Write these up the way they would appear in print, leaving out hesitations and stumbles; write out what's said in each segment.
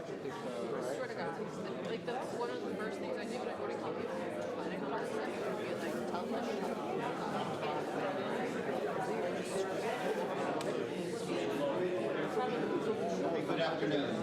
Swear to God. Like, that's one of the first things I do when I go to Cuba. I didn't know what to say. I'd be like, tell them. Good afternoon.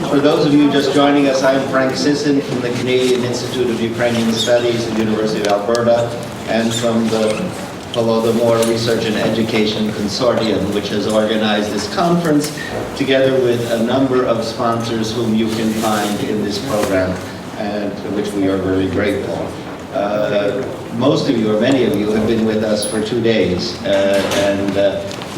For those of you just joining us, I'm Frank Sisson from the Canadian Institute of Ukrainian Studies at the University of Alberta and from the Holodomor Research and Education Consortium, which has organized this conference together with a number of sponsors whom you can find in this program and to which we are very grateful. Most of you, or many of you, have been with us for 2 days, and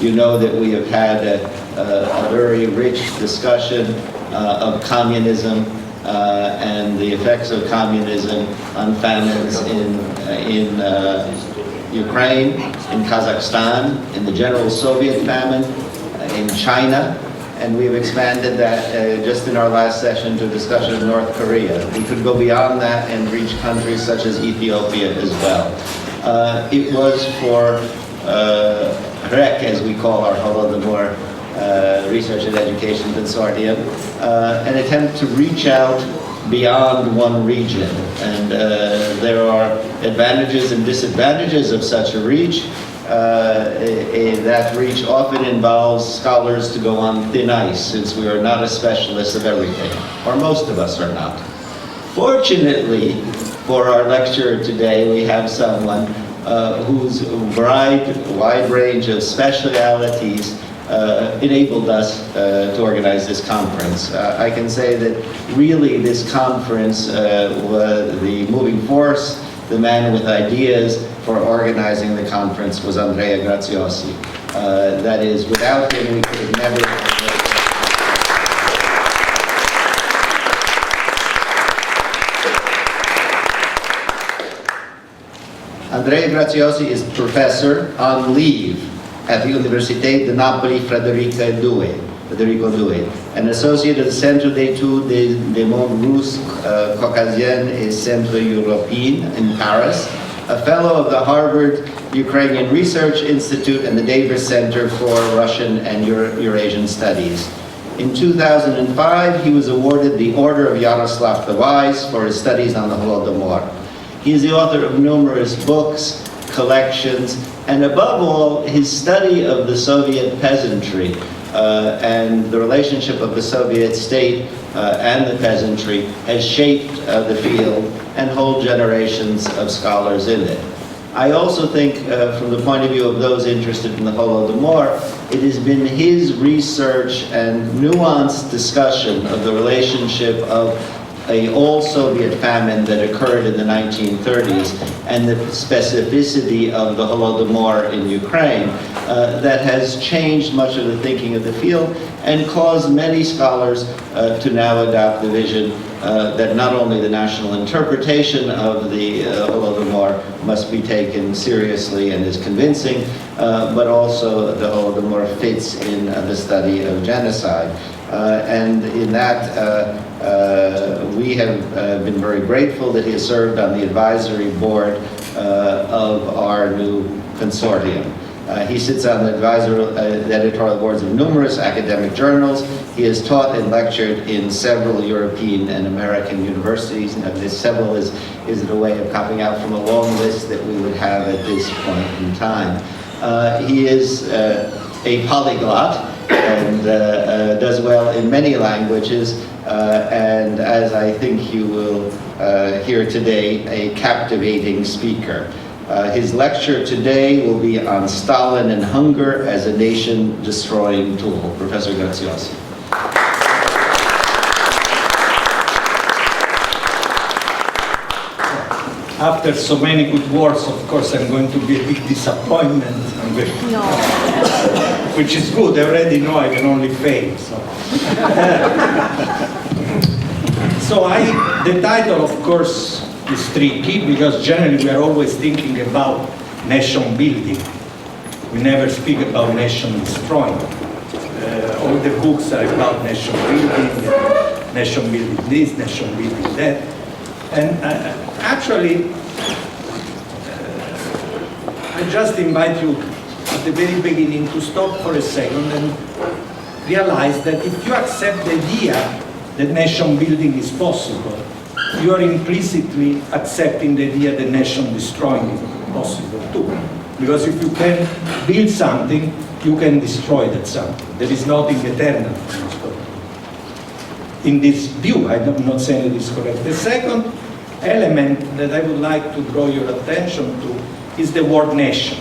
you know that we have had a very rich discussion of communism and the effects of communism on famines in Ukraine, in Kazakhstan, in the general Soviet famine, in China, and we've expanded that just in our last session to a discussion of North Korea. We could go beyond that and reach countries such as Ethiopia as well. It was for HREC, as we call our Holodomor Research and Education Consortium, an attempt to reach out beyond one region. And there are advantages and disadvantages of such a reach. That reach often involves scholars to go on thin ice, since we are not a specialist of everything, or most of us are not. Fortunately, for our lecturer today, we have someone whose wide range of specialities enabled us to organize this conference. I can say that really this conference was the moving force. The man with ideas for organizing the conference was Andrea Graziosi. That is, without him we could have never... Andrea Graziosi is professor on leave at the Université de Napoli Federico II, an associate at the Centre d'études des mondes russes, caucasiennes et centro-européennes in Paris, a fellow of the Harvard Ukrainian Research Institute and the Davis Center for Russian and Eurasian Studies. In 2005, he was awarded the Order of Yaroslav the Wise for his studies on the Holodomor. He is the author of numerous books, collections, and above all, his study of the Soviet peasantry and the relationship of the Soviet state and the peasantry has shaped the field and whole generations of scholars in it. I also think, from the point of view of those interested in the Holodomor, it has been his research and nuanced discussion of the relationship of an all-Soviet famine that occurred in the 1930s and the specificity of the Holodomor in Ukraine that has changed much of the thinking of the field and caused many scholars to now adopt the vision that not only the national interpretation of the Holodomor must be taken seriously and is convincing, but also the Holodomor fits in the study of genocide. And in that, we have been very grateful that he has served on the advisory board of our new consortium. He sits on the editorial boards of numerous academic journals. He has taught and lectured in several European and American universities. Now, this several is a way of copying out from a long list that we would have at this point in time. He is a polyglot and does well in many languages, and as I think you will hear today, a captivating speaker. His lecture today will be on Stalin and hunger as a nation-destroying tool. Professor Graziosi. After so many good words, of course, I'm going to be a big disappointment. No. Which is good. I already know I can only fail. So the title, of course, is tricky because generally we are always thinking about nation building. We never speak about nation destroying. All the books are about nation building this, nation building that. And actually, I just invite you at the very beginning to stop for a second and realize that if you accept the idea that nation building is possible, you are implicitly accepting the idea that nation destroying is possible too. Because if you can build something, you can destroy that something. There is nothing eternal in this view. I'm not saying it is correct. The second element that I would like to draw your attention to is the word nation.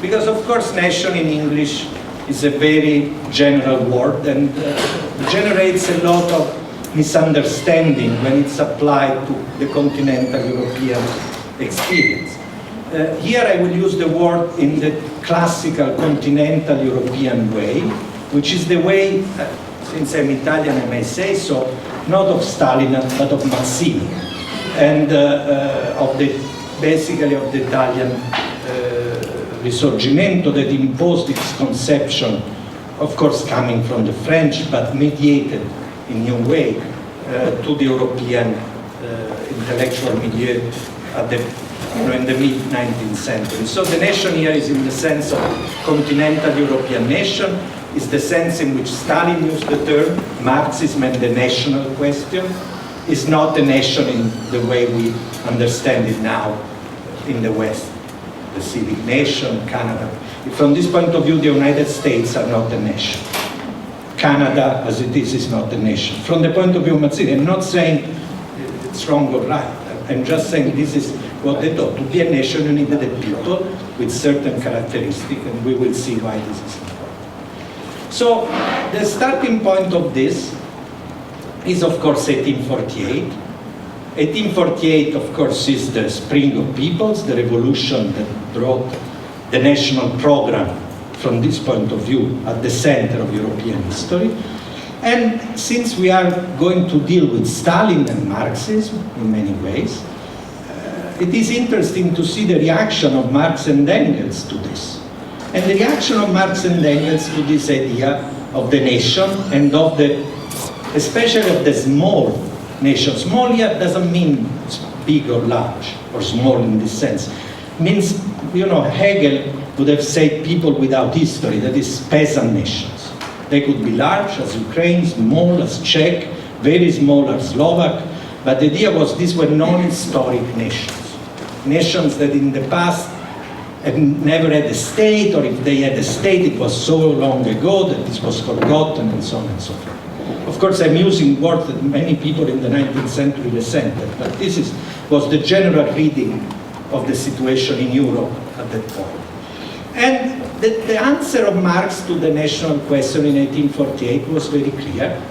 Because of course nation in English is a very general word and generates a lot of misunderstanding when it's applied to the continental European experience. Here I will use the word in the classical continental European way, which is the way, since I'm Italian I may say so, not of Stalin but of Marxism, and basically of the Italian Risorgimento that imposed its conception, of course coming from the French, but mediated in new way to the European intellectual milieu at the, in the mid-19th century. So the nation here is in the sense of continental European nation, is the sense in which Stalin used the term Marxism and the national question, is not a nation in the way we understand it now in the West. The civic nation, Canada. From this point of view, the United States are not a nation. Canada, as it is not a nation. From the point of view of Marxism, I'm not saying it's wrong or right. I'm just saying this is what they thought. To be a nation, you needed a people with certain characteristics, and we will see why this is important. So, the starting point of this is, of course, 1848. 1848, of course, is the spring of peoples, the revolution that brought the national program from this point of view at the center of European history. And since we are going to deal with Stalin and Marxism in many ways, it is interesting to see the reaction of Marx and Engels to this. And the reaction of Marx and Engels to this idea of the nation and of the, especially of the small nation. Small here doesn't mean big or large, or small in this sense. It means, you know, Hegel would have said people without history, that is peasant nations. They could be large, as Ukraine, small as Czech, very small as Slovak, but the idea was these were non-historic nations. Nations that in the past had never had a state, or if they had a state, it was so long ago that this was forgotten, and so on and so forth. Of course, I'm using words that many people in the 19th century resented, but this was the general reading of the situation in Europe at that point. And the answer of Marx to the national question in 1848 was very clear.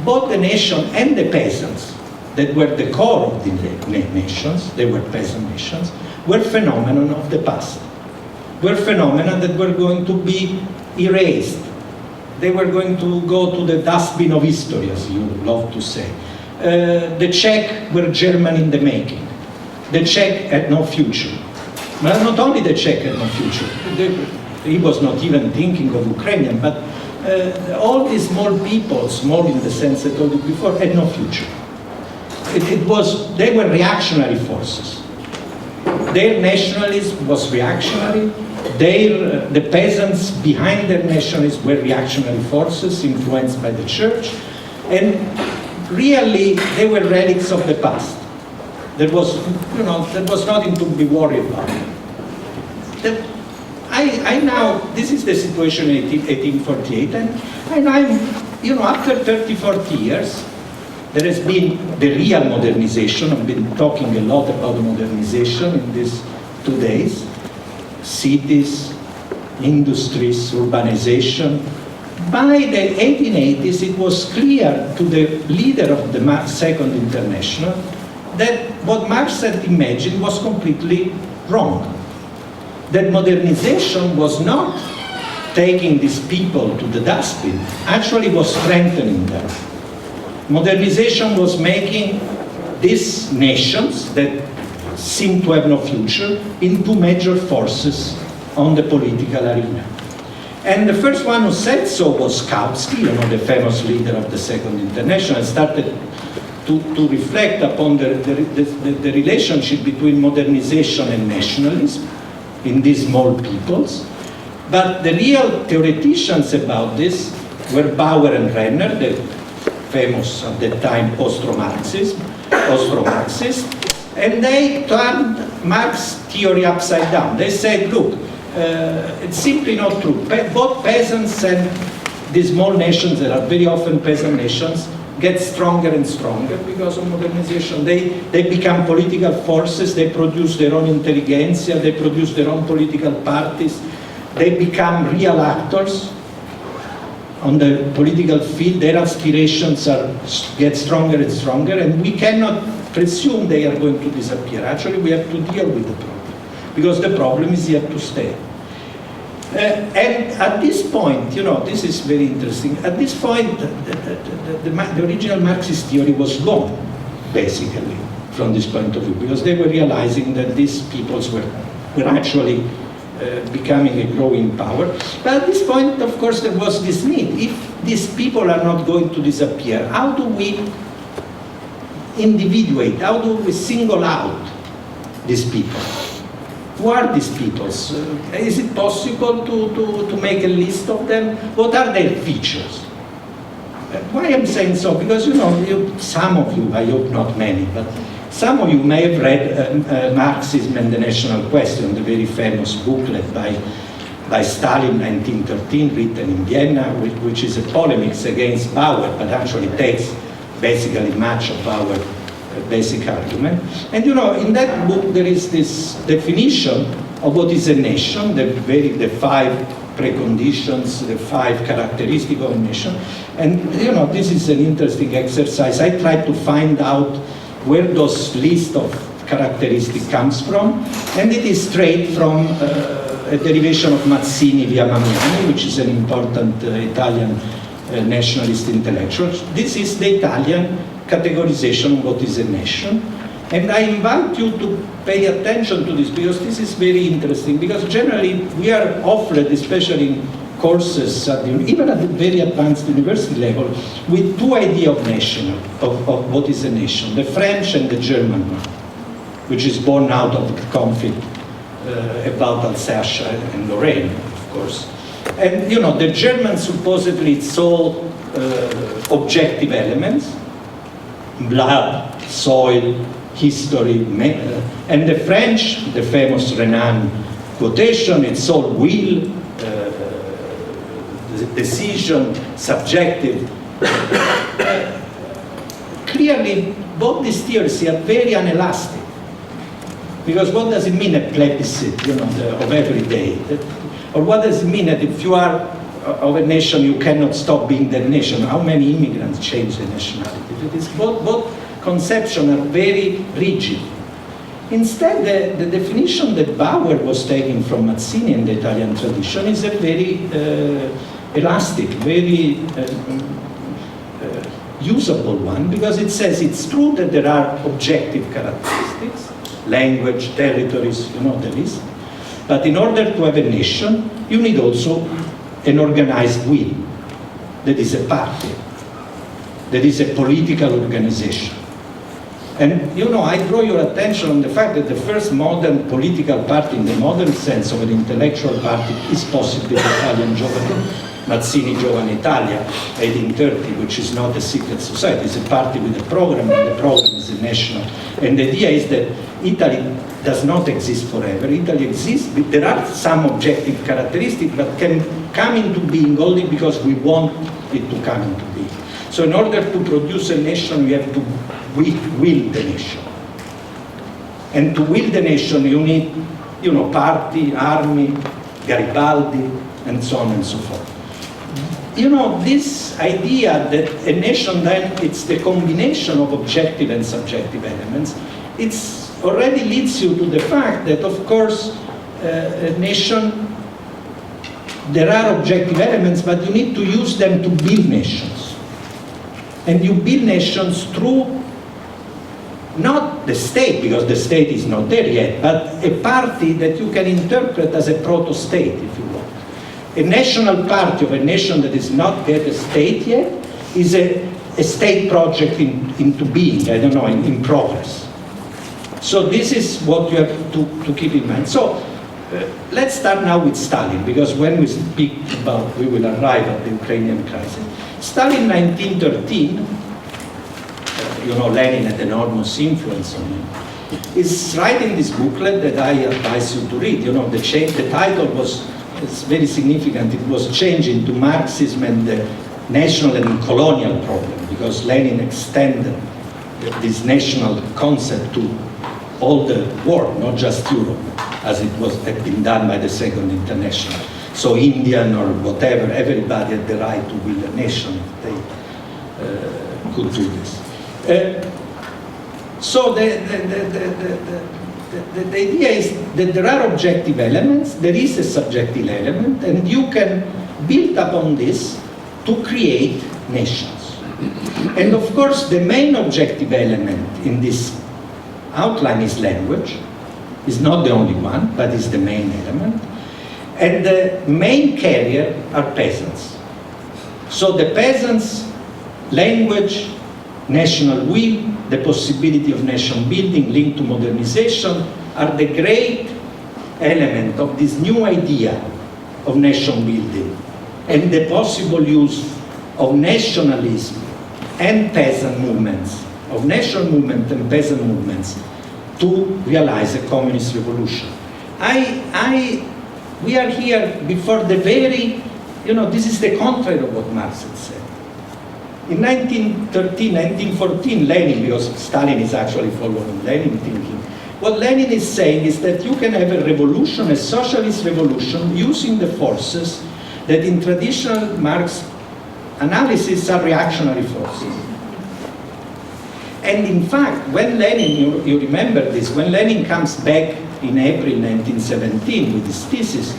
Both the nation and the peasants, that were the core of the nations, they were peasant nations, were phenomena of the past. Were phenomena that were going to be erased. They were going to go to the dustbin of history, as you love to say. The Czech were German in the making. The Czech had no future. But not only the Czech had no future, he was not even thinking of Ukrainian, but all these small people, small in the sense I told you before, had no future. They were reactionary forces. Their nationalism was reactionary. The peasants behind their nationalism were reactionary forces influenced by the church, and really they were relics of the past. There was nothing to be worried about. This is the situation in 1848, and after 30, 40 years, there has been the real modernization. I've been talking a lot about modernization in these 2 days. Cities, industries, urbanization. By the 1880s, it was clear to the leader of the Second International that what Marx had imagined was completely wrong. That modernization was not taking these people to the dustbin, actually was strengthening them. Modernization was making these nations that seem to have no future into major forces on the political arena. And the first one who said so was Kautsky, the famous leader of the Second International, started to reflect upon the relationship between modernization and nationalism in these small peoples. But the real theoreticians about this were Bauer and Renner, the famous at that time Austro-Marxists, and they turned Marx's theory upside down. They said, look, it's simply not true. Both peasants and the small nations that are very often peasant nations get stronger and stronger because of modernization. They become political forces, they produce their own intelligentsia, they produce their own political parties, they become real actors on the political field, their aspirations get stronger and stronger, and we cannot presume they are going to disappear. Actually, we have to deal with the problem, because the problem is yet to stay. And at this point, this is very interesting, at this point, the original Marxist theory was gone, basically, from this point of view, because they were realizing that these peoples were actually becoming a growing power. But at this point, of course, there was this need. If these people are not going to disappear, how do we individuate, how do we single out these people? Who are these peoples? Is it possible to make a list of them? What are their features? Why I'm saying so? Because some of you, I hope not many, but some of you may have read Marxism and the National Question, the very famous booklet by Stalin, 1913, written in Vienna, which is a polemic against Bauer, but actually takes basically much of our basic argument. And in that book there is this definition of what is a nation, the 5 preconditions, the 5 characteristics of a nation. And this is an interesting exercise. I tried to find out where those list of characteristics comes from, and it is straight from a derivation of Mazzini via Mamiani, which is an important Italian nationalist intellectual. This is the Italian categorization of what is a nation. And I invite you to pay attention to this, because this is very interesting, because generally we are offered, especially in courses, even at the very advanced university level, with 2 ideas of nation, of what is a nation, the French and the German one, which is born out of the conflict about Alsace and Lorraine, of course. And the German supposedly it's all objective elements, blood, soil, history, and the French, the famous Renan quotation, it's all will, decision, subjective. Clearly, both these theories are very inelastic. Because what does it mean, a plebiscite, of every day? Or what does it mean that if you are of a nation, you cannot stop being that nation? How many immigrants change the nationality? It is both conceptions are very rigid. Instead, the definition that Bauer was taking from Mazzini and the Italian tradition is a very elastic, very usable one, because it says it's true that there are objective characteristics, language, territories, the list, but in order to have a nation, you need also an organized will, that is a party, that is a political organization. And I draw your attention on the fact that the first modern political party, in the modern sense of an intellectual party, is possibly the Italian Giovane, Mazzini Giovane Italia, 1830, which is not a secret society. It's a party with a program, and the program is a national. And the idea is that Italy does not exist forever. Italy exists, but there are some objective characteristics, but can come into being only because we want it to come into being. So in order to produce a nation, we have to will the nation. And to will the nation, you need, party, army, Garibaldi, and so on and so forth. This idea that a nation then, it's the combination of objective and subjective elements, it's already leads you to the fact that, of course, a nation, there are objective elements, but you need to use them to build nations. And you build nations through not the state, because the state is not there yet, but a party that you can interpret as a proto-state, if you want. A national party of a nation that is not yet a state yet is a state project into being, I don't know, in progress. So this is what you have to keep in mind. So let's start now with Stalin, because when we speak about, we will arrive at the Ukrainian crisis. Stalin, 1913, you know, Lenin had enormous influence on him, is writing this booklet that I advise you to read. You know, the title was very significant. It was changed into Marxism and the national and colonial problem, because Lenin extended this national concept to all the world, not just Europe, as it had been done by the Second International. So Indian or whatever, everybody had the right to build a nation if they could do this. So the idea is that there are objective elements, there is a subjective element, and you can build upon this to create nations. And of course, the main objective element in this outline is language. It's not the only one, but it's the main element. And the main carrier are peasants. So the peasants, language, national will, the possibility of nation building linked to modernization are the great element of this new idea of nation building and the possible use of nationalism and peasant movements, of national movement and peasant movements to realize a communist revolution. We are here before the very, you know, this is the contrary of what Marx had said. In 1913, 1914, Lenin, because Stalin is actually following Lenin thinking, what Lenin is saying is that you can have a revolution, a socialist revolution, using the forces that in traditional Marx analysis are reactionary forces. And in fact, when Lenin, you remember this, when Lenin comes back in April 1917 with his thesis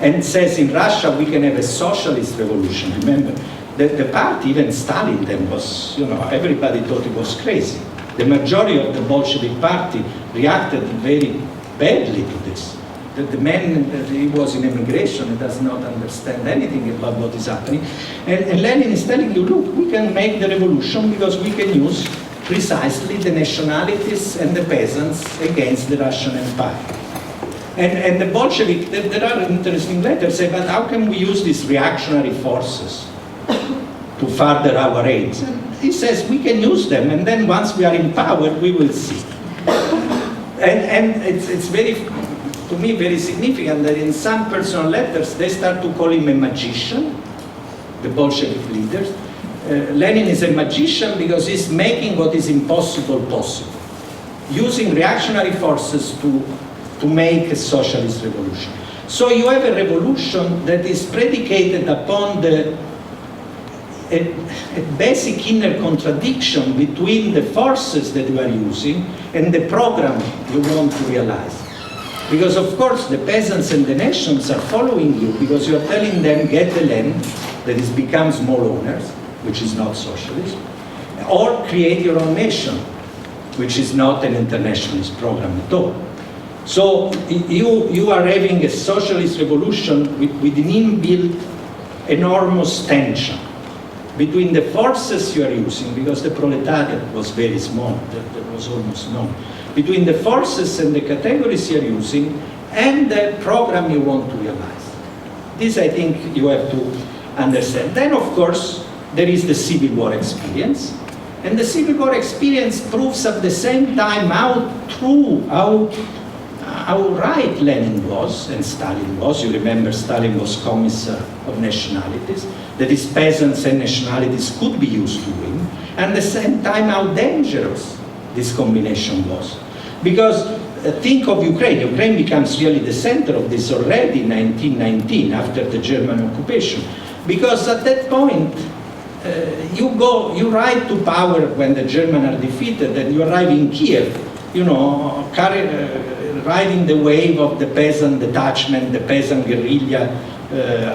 and says in Russia we can have a socialist revolution, remember, the party, even Stalin then was, you know, everybody thought it was crazy. The majority of the Bolshevik party reacted very badly to this. The man, he was in emigration, he does not understand anything about what is happening. And Lenin is telling you, look, we can make the revolution because we can use precisely the nationalities and the peasants against the Russian Empire. And the Bolshevik, there are interesting letters say, but how can we use these reactionary forces to further our aims? And he says we can use them, and then once we are in power, we will see. And it's very, to me, very significant that in some personal letters, they start to call him a magician, the Bolshevik leaders. Lenin is a magician because he's making what is impossible possible, using reactionary forces to make a socialist revolution. So you have a revolution that is predicated upon a basic inner contradiction between the forces that you are using and the program you want to realize. Because of course the peasants and the nations are following you because you are telling them get the land that is become small owners, which is not socialism, or create your own nation, which is not an internationalist program at all. So you are having a socialist revolution with an inbuilt enormous tension between the forces you are using, because the proletariat was very small, that was almost none, between the forces and the categories you are using and the program you want to realize. This I think you have to understand. Then of course there is the Civil War experience, and the Civil War experience proves at the same time how true, how right Lenin was and Stalin was. You remember Stalin was commissar of nationalities, that is peasants and nationalities could be used to win, and at the same time how dangerous this combination was. Because think of Ukraine. Ukraine becomes really the center of this already in 1919 after the German occupation. Because at that point, you ride to power when the Germans are defeated, and you arrive in Kiev, you know, riding the wave of the peasant detachment, the peasant guerrilla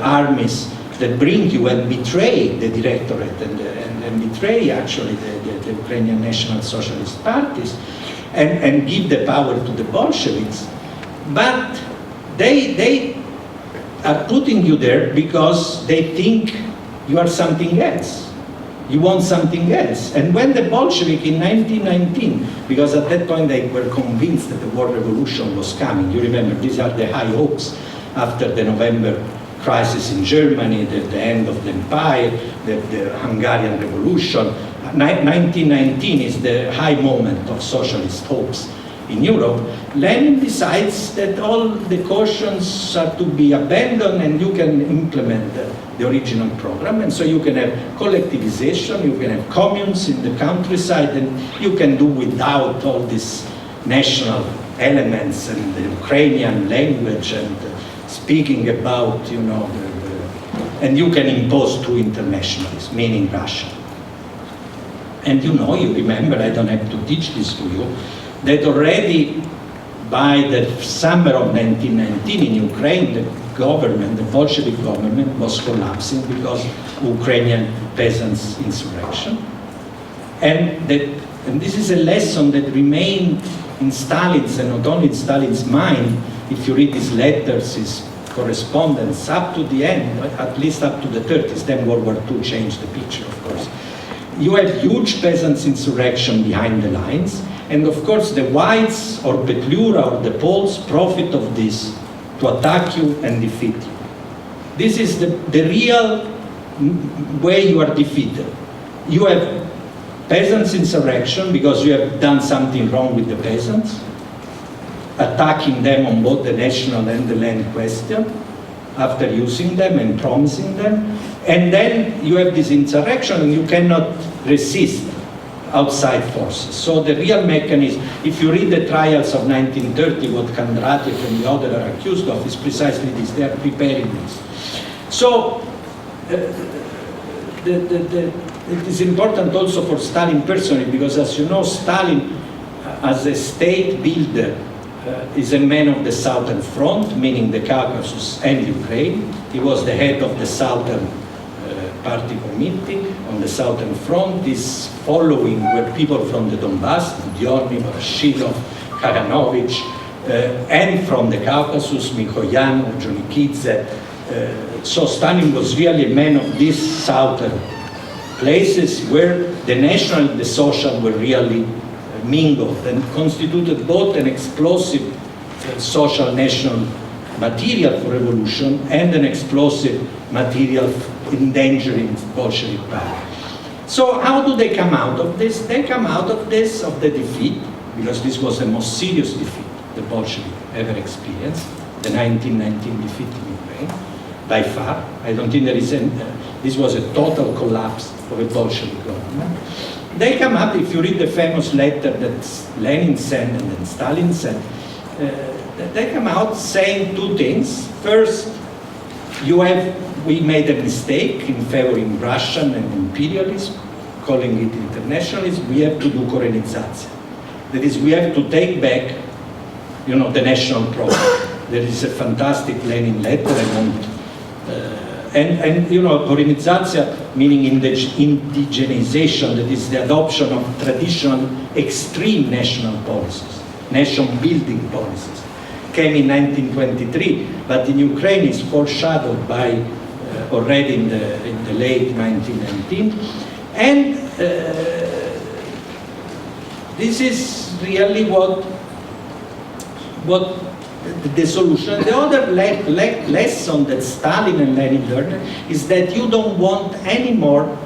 armies that bring you and betray the directorate and betray actually the Ukrainian National Socialist parties. and give the power to the Bolsheviks. But they are putting you there because they think you are something else. You want something else. And when the Bolshevik in 1919, because at that point they were convinced that the war revolution was coming, you remember these are the high hopes after the November crisis in Germany, the end of the empire, the Hungarian Revolution. 1919 is the high moment of socialist hopes in Europe. Lenin decides that all the cautions are to be abandoned and you can implement the original program, and so you can have collectivization, you can have communes in the countryside, and you can do without all these national elements and the Ukrainian language and speaking about, you know, and you can impose two internationalism, meaning Russia. And you know, you remember, I don't have to teach this to you, that already by the summer of 1919 in Ukraine, the government, the Bolshevik government was collapsing because of Ukrainian peasants' insurrection. And this is a lesson that remained in Stalin's, and not only in Stalin's mind, if you read his letters, his correspondence, up to the end, at least up to the 30s, then World War II changed the picture, of course. You have huge peasants' insurrection behind the lines, and of course the whites or Petlura or the Poles profit of this to attack you and defeat you. This is the real way you are defeated. You have peasants' insurrection because you have done something wrong with the peasants, attacking them on both the national and the land question, after using them and promising them. And then you have this insurrection and you cannot resist outside forces. So the real mechanism, if you read the trials of 1930, what Kondratiev and the other are accused of is precisely this, they are preparing this. So it is important also for Stalin personally, because as you know, Stalin as a state builder is a man of the Southern Front, meaning the Caucasus and Ukraine. He was the head of the Southern Party Committee on the Southern Front. His following were people from the Donbass, Budyonny, Voroshinov, Kaganovich, and from the Caucasus, Mikhoyan, Orjonikidze. So Stalin was really a man of these southern places where the national and the social were really mingled and constituted both an explosive social national material for revolution and an explosive material endangering Bolshevik power. So how do they come out of this? They come out of this, of the defeat, because this was the most serious defeat the Bolshevik ever experienced, the 1919 defeat in Ukraine, by far. I don't think there is this was a total collapse of a Bolshevik government. They come up, if you read the famous letter that Lenin sent and then Stalin sent, they come out saying two things. First, we made a mistake in favoring Russian and imperialism, calling it internationalism. We have to do Korenization. That is, we have to take back, you know, the national program. There is a fantastic Lenin letter, and you know, Korenization, meaning indigenization, that is the adoption of traditional extreme national policies, nation-building policies, came in 1923, but in Ukraine is foreshadowed by already in the late 1919, and this is really what the solution. The other lesson that Stalin and Lenin learned is that you don't want anymore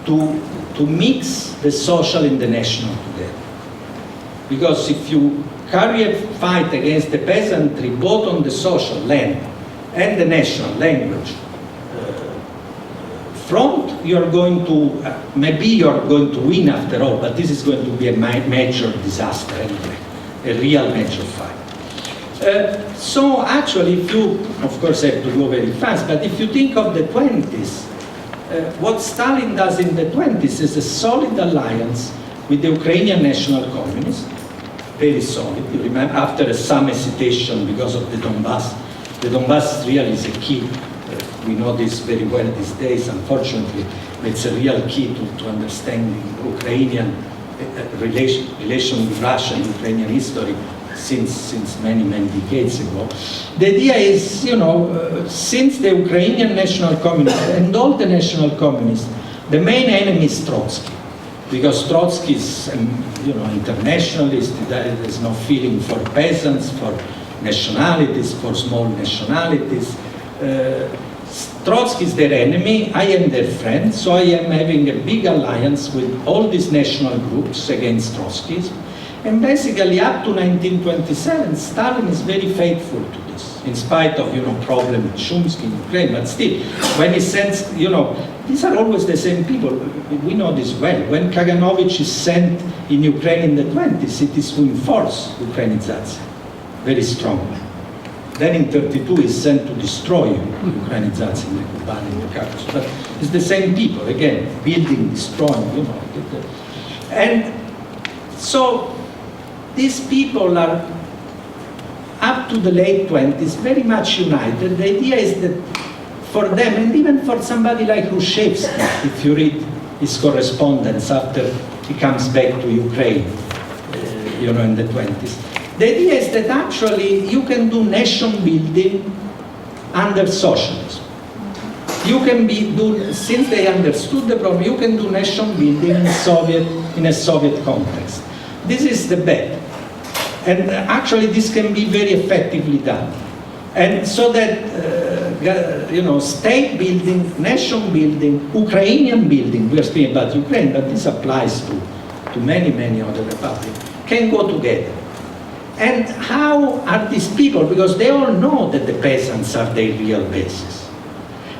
to mix the social and the national together. Because if you carry a fight against the peasantry, both on the social land and the national language front, you're going to, maybe you're going to win after all, but this is going to be a major disaster anyway, a real major fight. So actually, if you, of course I have to go very fast, but if you think of the 20s, what Stalin does in the 20s is a solid alliance with the Ukrainian National Communists, very solid. You remember, after some hesitation because of the Donbass really is a key. We know this very well these days, unfortunately. It's a real key to understanding Ukrainian relation with Russian and Ukrainian history since many decades ago. The idea is, you know, since the Ukrainian national communists and all the national communists, the main enemy is Trotsky, because Trotsky is, you know, internationalist. There's no feeling for peasants, for nationalities, for small nationalities. Trotsky is their enemy, I am their friend, so I am having a big alliance with all these national groups against Trotsky. And basically up to 1927, Stalin is very faithful to this, in spite of, you know, problem with Shumsky in Ukraine, but still, when he sends, you know, these are always the same people, we know this well. When Kaganovich is sent in Ukraine in the 20s, it is to enforce Ukrainization, very strongly. Then in 32 he's sent to destroy Ukrainization in the Kuban, in the Caucasus. But it's the same people, again, building, destroying, you know. And so these people are, up to the late 20s, very much united. The idea is that for them, and even for somebody like Hrushevsky, if you read his correspondence after he comes back to Ukraine, you know, in the 20s, the idea is that actually you can do nation building under socialism. You can since they understood the problem, you can do nation building in a Soviet context. This is the bet. And actually this can be very effectively done. And so that, you know, state building, nation building, Ukrainian building, we are speaking about Ukraine, but this applies to many other republics, can go together. And how are these people, because they all know that the peasants are their real basis.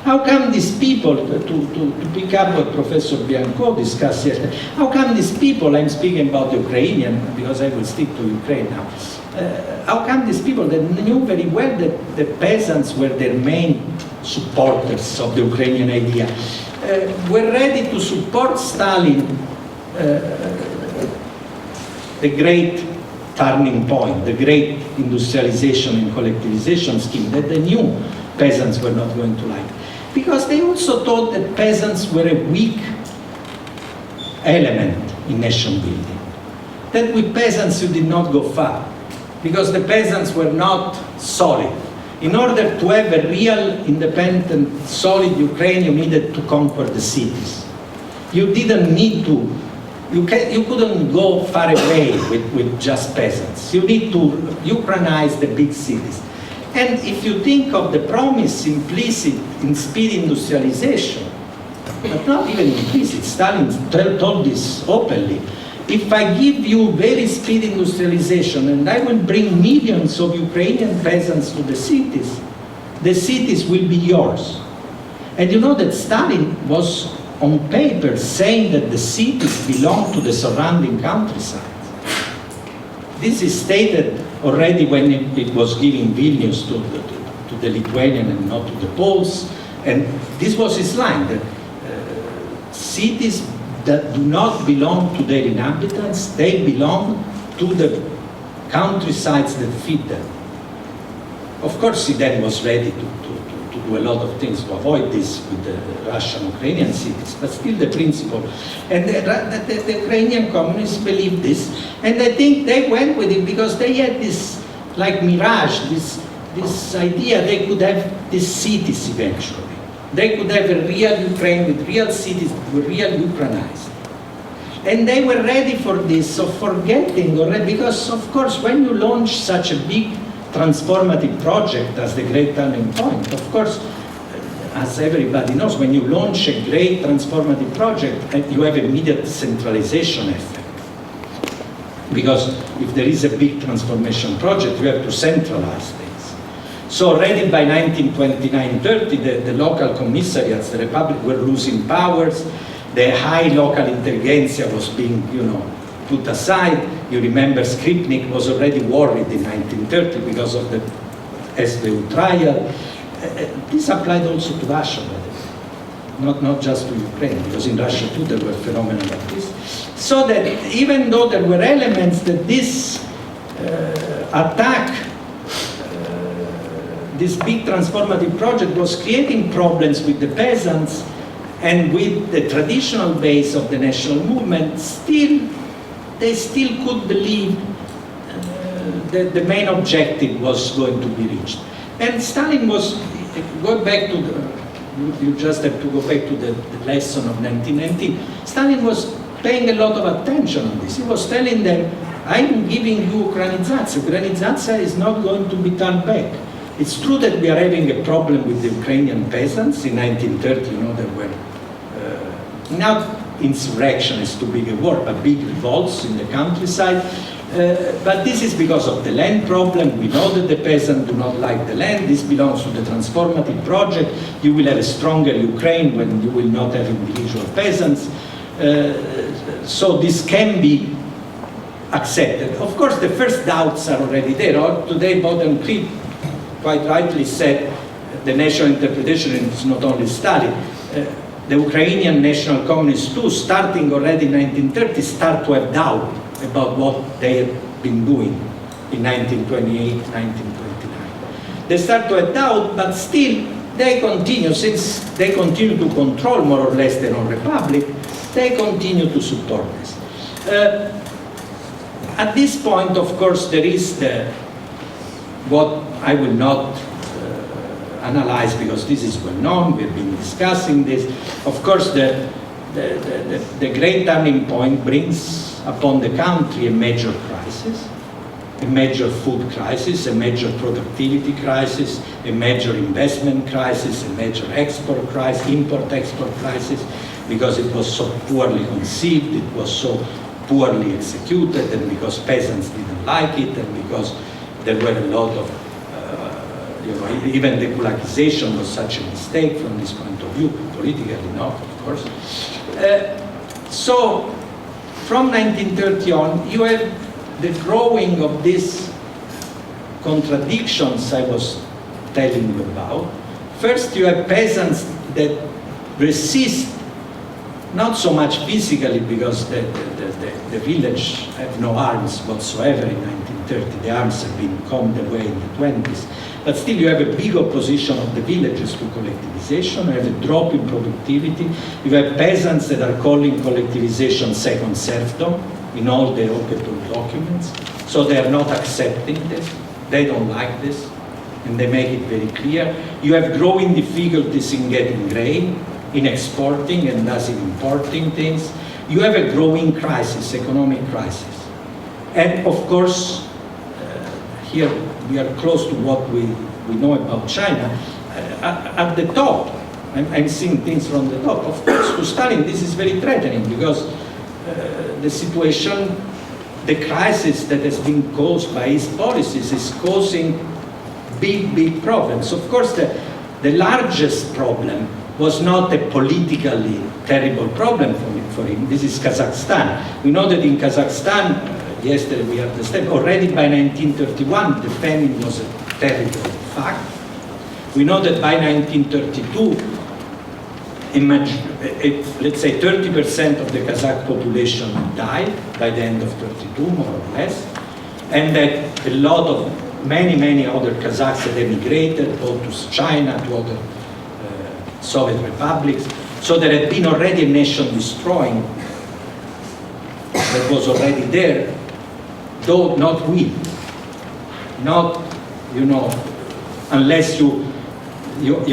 How come these people, to pick up what Professor Bianco discussed yesterday, how come these people, I'm speaking about the Ukrainian, because I will stick to Ukraine now, how come these people that knew very well that the peasants were their main supporters of the Ukrainian idea, were ready to support Stalin, the great turning point, the great industrialization and collectivization scheme that they knew peasants were not going to like. Because they also thought that peasants were a weak element in nation building. That with peasants you did not go far, because the peasants were not solid. In order to have a real, independent, solid Ukraine, you needed to conquer the cities. You didn't need to, you couldn't go far away with just peasants. You need to Ukrainize the big cities. And if you think of the promise implicit in speed industrialization, but not even implicit, Stalin told this openly, if I give you very speed industrialization and I will bring millions of Ukrainian peasants to the cities will be yours. And you know that Stalin was on paper saying that the cities belong to the surrounding countryside. This is stated already when it was giving Vilnius to the Lithuanian and not to the Poles. And this was his line, that cities that do not belong to their inhabitants, they belong to the countrysides that feed them. Of course, he then was ready to do a lot of things to avoid this with the Russian-Ukrainian cities, but still the principle. And the Ukrainian communists believed this, and I think they went with it because they had this, like mirage, this idea they could have these cities eventually. They could have a real Ukraine with real cities, with real Ukrainized. And they were ready for this, so forgetting already, because of course when you launch such a big transformative project as the Great Turning Point, of course, as everybody knows, when you launch a great transformative project, you have immediate centralization effect. Because if there is a big transformation project, you have to centralize things. So already by 1929-30, the local commissariats, the Republic, were losing powers. The high local intelligentsia was being, put aside. You remember Skripnik was already worried in 1930 because of the SVU trial. This applied also to Russia, by the way. Not just to Ukraine, because in Russia too there were phenomena like this. So that even though there were elements that this attack, this big transformative project was creating problems with the peasants and with the traditional base of the national movement, still they still could believe that the main objective was going to be reached. And Stalin was, go back to the, you just have to go back to the lesson of 1919, Stalin was paying a lot of attention on this. He was telling them, I'm giving you Ukrainizacja. Ukrainizacja is not going to be turned back. It's true that we are having a problem with the Ukrainian peasants. In 1930, you know, there were not insurrection is too big a word, but big revolts in the countryside. But this is because of the land problem. We know that the peasants do not like the land. This belongs to the transformative project. You will have a stronger Ukraine when you will not have individual peasants. So this can be accepted. Of course, the first doubts are already there. Today, Bogdan Krieg quite rightly said the national interpretation is not only Stalin. The Ukrainian national communists too, starting already in 1930, start to have doubt about what they had been doing in 1928, 1929. They start to have doubt, but still they continue, since they continue to control more or less their own republic, they continue to support this. At this point, of course, there is what I will not analyze because this is well known, we've been discussing this. Of course, the great turning point brings upon the country a major crisis, a major food crisis, a major productivity crisis, a major investment crisis, a major export crisis, import-export crisis, because it was so poorly conceived, it was so poorly executed, and because peasants didn't like it, and because there were a lot of, even the kulakization was such a mistake from this point of view, politically not, of course. So, from 1930 on, you have the growing of these contradictions I was telling you about. First, you have peasants that resist, not so much physically, because the village have no arms whatsoever in 1930. The arms have been calmed away in the 20s. But still you have a big opposition of the villages to collectivization, you have a drop in productivity, you have peasants that are calling collectivization second serfdom in all the open documents. So they are not accepting this, they don't like this, and they make it very clear. You have growing difficulties in getting grain, in exporting and thus in importing things. You have a growing crisis, economic crisis. And of course, here we are close to what we know about China. At the top, I'm seeing things from the top. Of course, to Stalin, this is very threatening because the situation, the crisis that has been caused by his policies is causing big problems. Of course, the largest problem was not a politically terrible problem for him. This is Kazakhstan. We know that in Kazakhstan, yesterday we understand, already by 1931 the famine was a terrible fact. We know that by 1932, let's say 30% of the Kazakh population died by the end of 32, more or less, and that a lot of many other Kazakhs had emigrated, both to China, to other Soviet republics. So there had been already a nation destroying that was already there, though not we. Not, unless you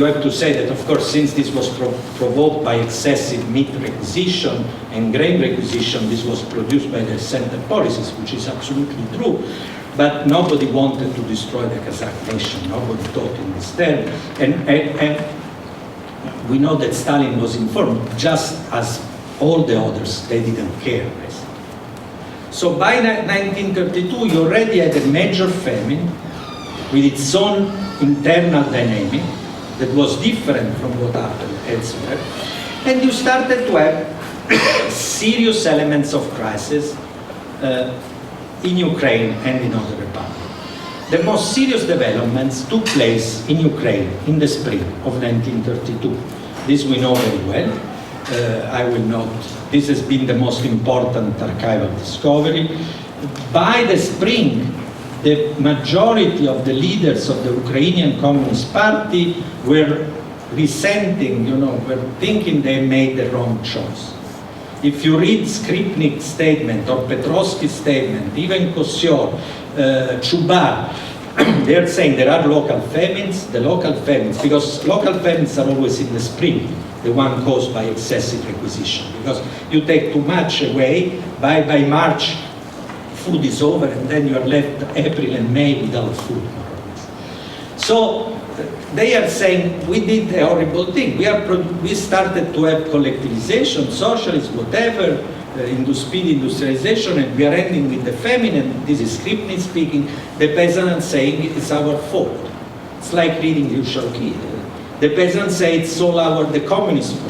have to say that, of course, since this was provoked by excessive meat requisition and grain requisition, this was produced by the center policies, which is absolutely true. But nobody wanted to destroy the Kazakh nation. Nobody thought in this term. And we know that Stalin was informed, just as all the others, they didn't care, basically. So by 1932, you already had a major famine with its own internal dynamic that was different from what happened elsewhere. And you started to have serious elements of crisis in Ukraine and in other republics. The most serious developments took place in Ukraine in the spring of 1932. This we know very well. I will not, this has been the most important archival discovery. By the spring, the majority of the leaders of the Ukrainian Communist Party were resenting, were thinking they made the wrong choice. If you read Skripnik's statement or Petrovsky's statement, even Kosyor, Chubar, they're saying there are local famines, because local famines are always in the spring, the one caused by excessive requisition. Because you take too much away, by March, food is over, and then you are left April and May without food, more or less. So they are saying we did a horrible thing. We started to have collectivization, socialism, whatever, speed industrialization, and we are ending with the famine, and this is Skripnik speaking, the peasants saying it's our fault. It's like reading Usual Key. The peasants say it's all the communist fault.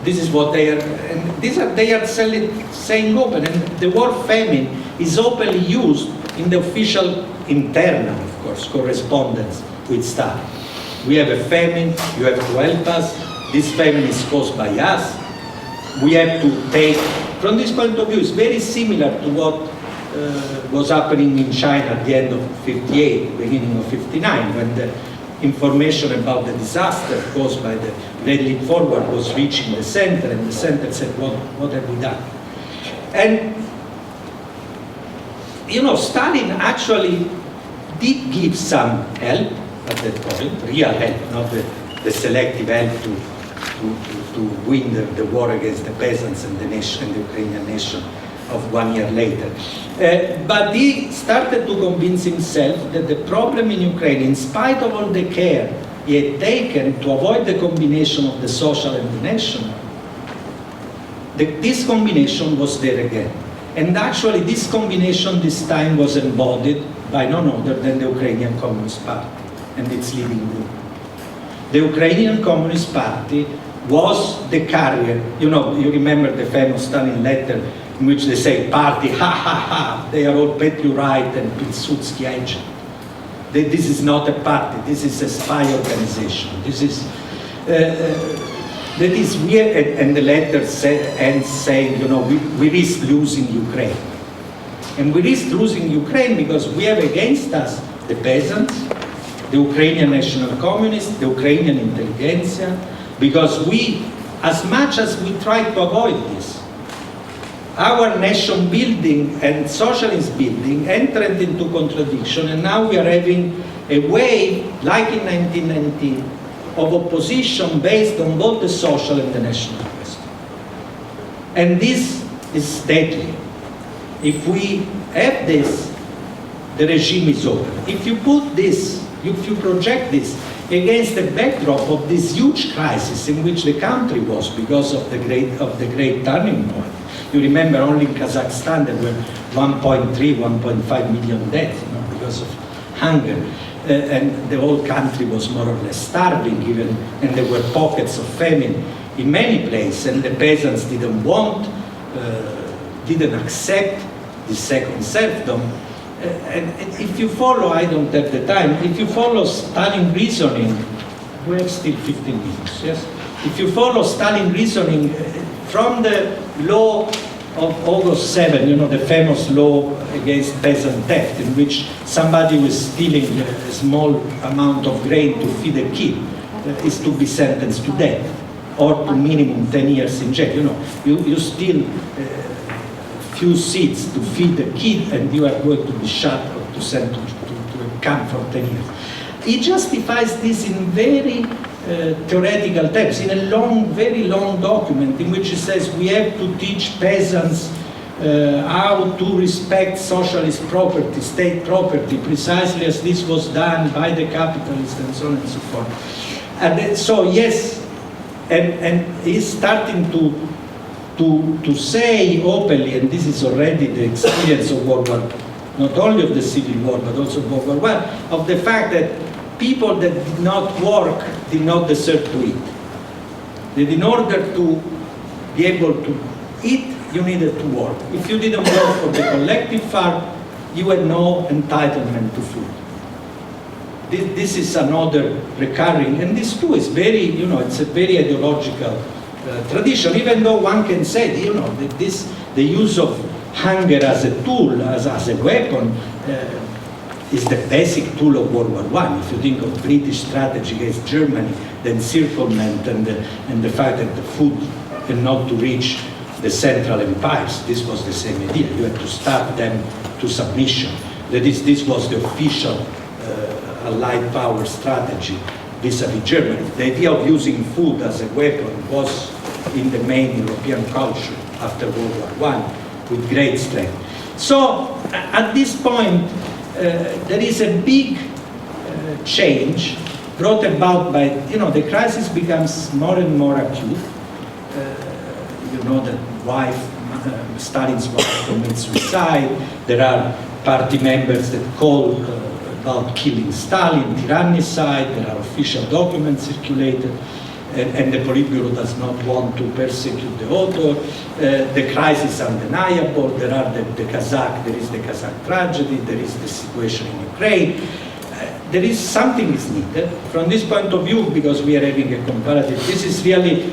This is what they are, and they are saying open, and the word famine is openly used in the official internal, of course, correspondence with Stalin. We have a famine, you have to help us, this famine is caused by us, we have to take, from this point of view, it's very similar to what was happening in China at the end of 58, beginning of 59, when the information about the disaster caused by the Red Leap Forward was reaching the center, and the center said, what have we done? And, you know, Stalin actually did give some help at that point, real help, not the selective help to win the war against the peasants and the nation, the Ukrainian nation of 1 year later. But he started to convince himself that the problem in Ukraine, in spite of all the care he had taken to avoid the combination of the social and the national, this combination was there again. And actually this combination this time was embodied by none other than the Ukrainian Communist Party and its leading group. The Ukrainian Communist Party was the carrier. You know, you remember the famous Stalin letter in which they say, party, ha ha ha, they are all Petlurite and Pilsudski agent. This is not a party, this is a spy organization. This is, that is weird, and the letter ends saying, you know, we risk losing Ukraine. And we risk losing Ukraine because we have against us the peasants, the Ukrainian national communists, the Ukrainian intelligentsia, because we, as much as we try to avoid this, our nation building and socialist building entered into contradiction, and now we are having a wave, like in 1919, of opposition based on both the social and the national question. And this is deadly. If we have this, the regime is over. If you put this, if you project this against the backdrop of this huge crisis in which the country was because of the great turning point. You remember only in Kazakhstan there were 1.3, 1.5 million deaths, you know, because of hunger. And the whole country was more or less starving even, and there were pockets of famine in many places, and the peasants didn't want, didn't accept the second serfdom. And if you follow, I don't have the time, if you follow Stalin reasoning, we have still 15 minutes, yes? If you follow Stalin reasoning from the law of August 7, you know, the famous law against peasant theft, in which somebody who is stealing a small amount of grain to feed a kid is to be sentenced to death, or to minimum 10 years in jail. You know, you steal few seeds to feed a kid, and you are going to be shot or to sent to a camp for 10 years. He justifies this in very theoretical terms, in a long, very long document in which he says we have to teach peasants how to respect socialist property, state property, precisely as this was done by the capitalists and so on and so forth. And so yes, and he's starting to say openly, and this is already the experience of World War, not only of the Civil War, but also of World War I, of the fact that people that did not work did not deserve to eat. That in order to be able to eat, you needed to work. If you didn't work for the collective farm, you had no entitlement to food. This is another recurring, and this too is very, you know, it's a very ideological tradition, even though one can say, you know, that the use of hunger as a tool, as a weapon, is the basic tool of World War I. If you think of British strategy against Germany, the encirclement and the fact that the food and not to reach the Central Empires. This was the same idea. You had to starve them to submission. That is, this was the official Allied power strategy vis-à-vis Germany. The idea of using food as a weapon was in the main European culture after World War I with great strength. So at this point, there is a big change brought about by, the crisis becomes more and more acute. You know that Stalin's wife commits suicide. There are party members that call about killing Stalin, tyrannicide. There are official documents circulated, and the Politburo does not want to persecute the author. The crisis is undeniable. There are there is the Kazakh tragedy. There is the situation in Ukraine. There is something is needed from this point of view, because we are having a comparative. This is really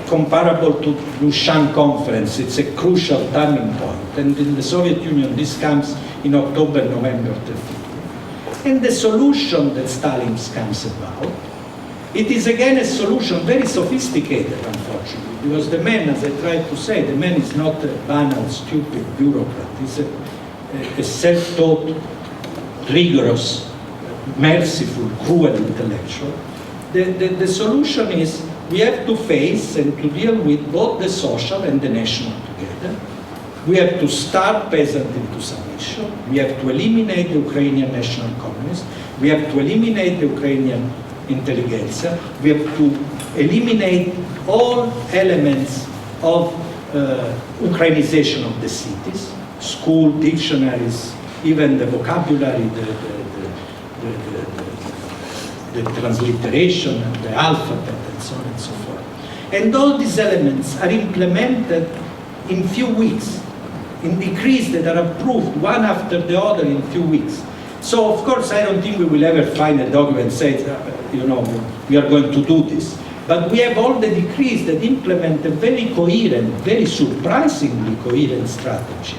comparable to Lushan conference. It's a crucial turning point. And in the Soviet Union, this comes in October, November 30. And the solution that Stalin comes about, it is again a solution very sophisticated, unfortunately, because the man, as I tried to say, the man is not a banal, stupid bureaucrat. He's a self-taught, rigorous, merciful, cruel intellectual. The solution is we have to face and to deal with both the social and the national together. We have to starve peasants into submission. We have to eliminate the Ukrainian national communists. We have to eliminate the Ukrainian intelligentsia. We have to eliminate all elements of Ukrainization of the cities, school, dictionaries, even the vocabulary, the transliteration, and the alphabet, and so on and so forth. And all these elements are implemented in few weeks, in decrees that are approved one after the other in few weeks. So of course I don't think we will ever find a document that says, we are going to do this. But we have all the decrees that implement a very coherent, very surprisingly coherent strategy.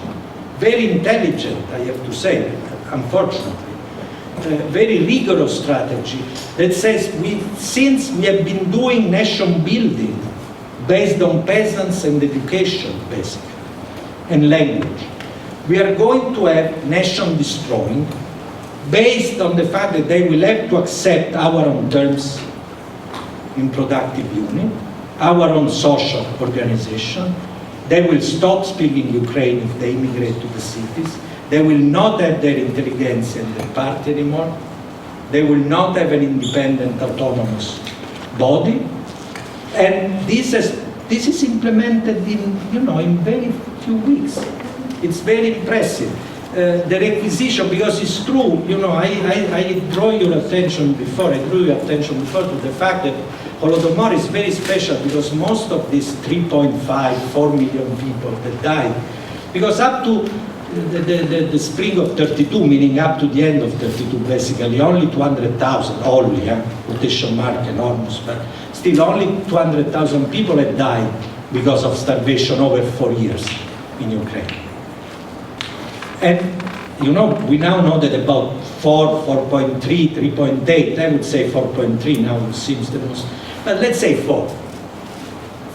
Very intelligent, I have to say, unfortunately. Very rigorous strategy that says since we have been doing nation building based on peasants and education, basically, and language, we are going to have nation destroying based on the fact that they will have to accept our own terms in productive unit, our own social organization. They will stop speaking Ukraine if they immigrate to the cities. They will not have their intelligence in their party anymore. They will not have an independent, autonomous body. And this is implemented in very few weeks. It's very impressive. The requisition, because it's true, I drew your attention before to the fact that Holodomor is very special, because most of these 3.5, 4 million people that died, because up to the spring of 32, meaning up to the end of 32, basically, only 200,000, quotation mark, enormous, but still only 200,000 people had died because of starvation over 4 years in Ukraine. And, we now know that about 4.3, 3.8, I would say 4.3 now it seems the most, but let's say 4.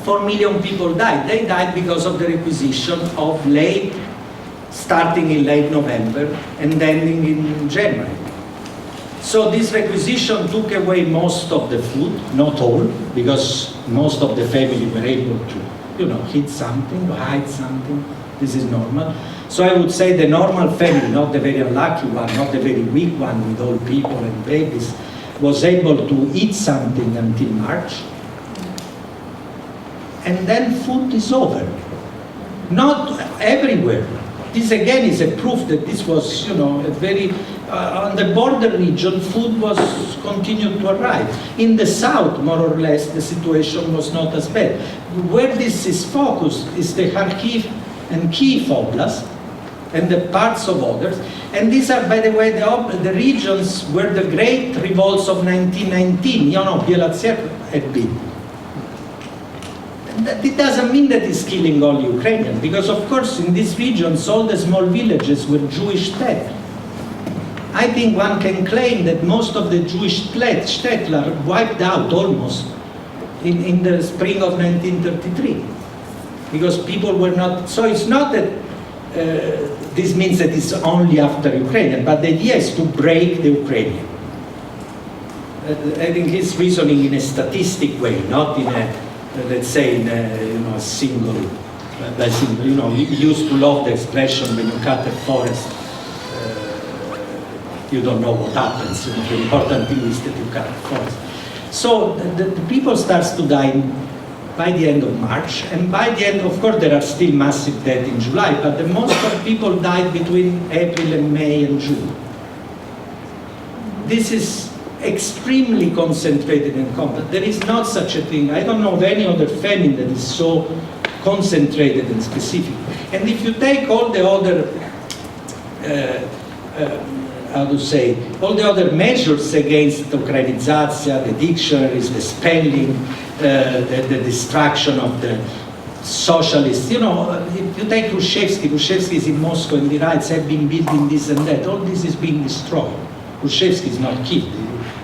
4 million people died. They died because of the requisition of starting in late November and ending in January. So this requisition took away most of the food, not all, because most of the family were able to, hid something, hide something. This is normal. So I would say the normal family, not the very unlucky one, not the very weak one with old people and babies, was able to eat something until March. And then food is over. Not everywhere. This again is a proof that this was, a very, on the border region, food was continued to arrive. In the south, more or less, the situation was not as bad. Where this is focused is the Kharkiv and Kyiv Oblast, and the parts of others. And these are, by the way, the regions where the great revolts of 1919, Bielorussia had been. It doesn't mean that it's killing all Ukrainians, because of course in these regions all the small villages were Jewish shtetl. I think one can claim that most of the Jewish shtetl are wiped out almost in the spring of 1933. because people were not, so it's not that this means that it's only after Ukrainian, but the idea is to break the Ukrainian. I think he's reasoning in a statistic way, not in a, let's say, in a, a single, he used to love the expression, when you cut a forest, you don't know what happens. The important thing is that you cut a forest. So the people starts to die by the end of March, and by the end, of course, there are still massive deaths in July, but the most of people died between April and May and June. This is extremely concentrated and compact. There is not such a thing. I don't know of any other famine that is so concentrated and specific. And if you take all the other, how to say, all the other measures against Ukrainization, the dictionaries, the spelling, the destruction of the socialists, if you take Khrushchevsky is in Moscow and he writes, have been building this and that, all this is being destroyed. Khrushchevsky is not killed,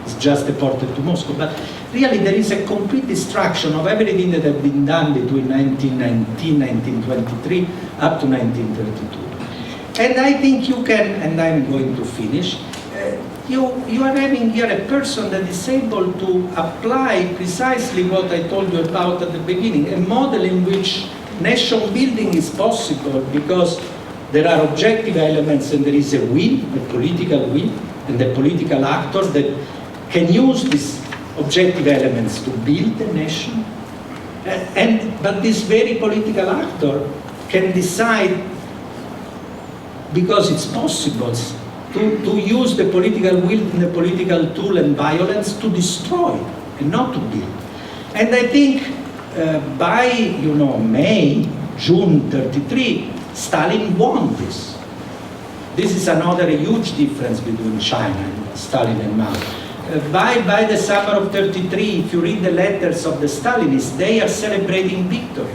it's just deported to Moscow. But really there is a complete destruction of everything that had been done between 1919, 1923 up to 1932. And I think you can, and I'm going to finish, you are having here a person that is able to apply precisely what I told you about at the beginning, a model in which nation building is possible because there are objective elements and there is a will, a political will, and a political actor that can use these objective elements to build a nation. But this very political actor can decide, because it's possible, to use the political will and the political tool and violence to destroy and not to build. And I think by May, June 33, Stalin won this. This is another huge difference between China and Stalin and Mao. By the summer of 33, if you read the letters of the Stalinists, they are celebrating victory.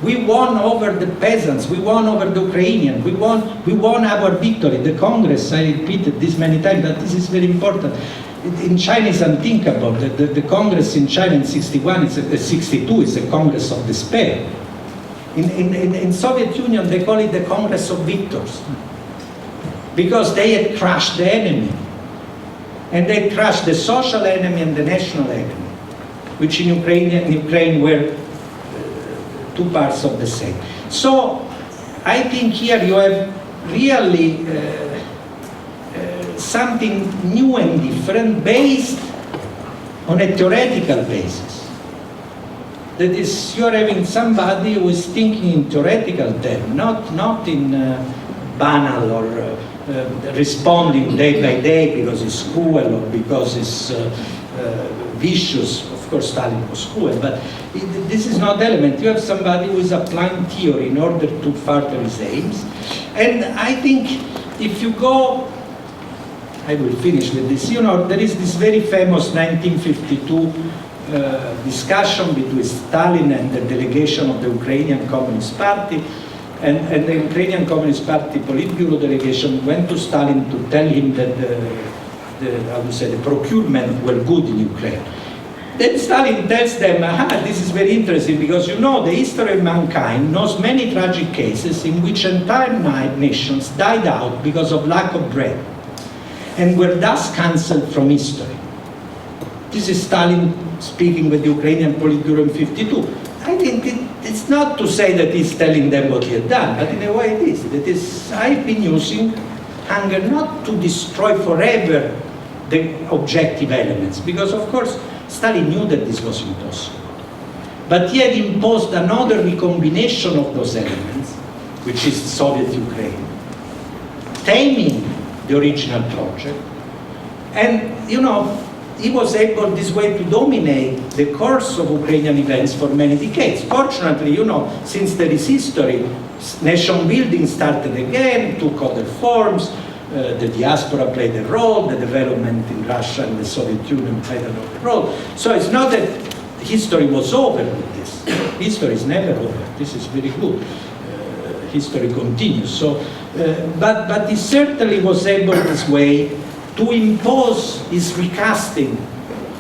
We won over the peasants, we won over the Ukrainians, we won our victory. The Congress, I repeated this many times, but this is very important. In China it's unthinkable. The Congress in China in 62 is a Congress of despair. In Soviet Union they call it the Congress of victors, because they had crushed the enemy. And they crushed the social enemy and the national enemy, which in Ukraine were two parts of the same. So I think here you have really something new and different based on a theoretical basis. That is, you are having somebody who is thinking in theoretical terms, not in banal or responding day by day because it's cruel or because it's vicious. Of course, Stalin was cruel, but this is not element. You have somebody who is applying theory in order to further his aims. And I think if you go, I will finish with this, there is this very famous 1952 discussion between Stalin and the delegation of the Ukrainian Communist Party. And the Ukrainian Communist Party Politburo delegation went to Stalin to tell him that the procurement were good in Ukraine. Then Stalin tells them, this is very interesting because the history of mankind knows many tragic cases in which entire nations died out because of lack of bread and were thus cancelled from history. This is Stalin speaking with the Ukrainian Politburo in 52. I think it's not to say that he's telling them what he had done, but in a way it is. That is, I've been using hunger not to destroy forever the objective elements, because of course Stalin knew that this was impossible. But he had imposed another recombination of those elements, which is Soviet Ukraine, taming the original project. And, he was able this way to dominate the course of Ukrainian events for many decades. Fortunately, since there is history, nation building started again, took other forms, the diaspora played a role, the development in Russia and the Soviet Union played another role. So it's not that history was over with this. History is never over. This is very good. History continues. So, but he certainly was able this way to impose his recasting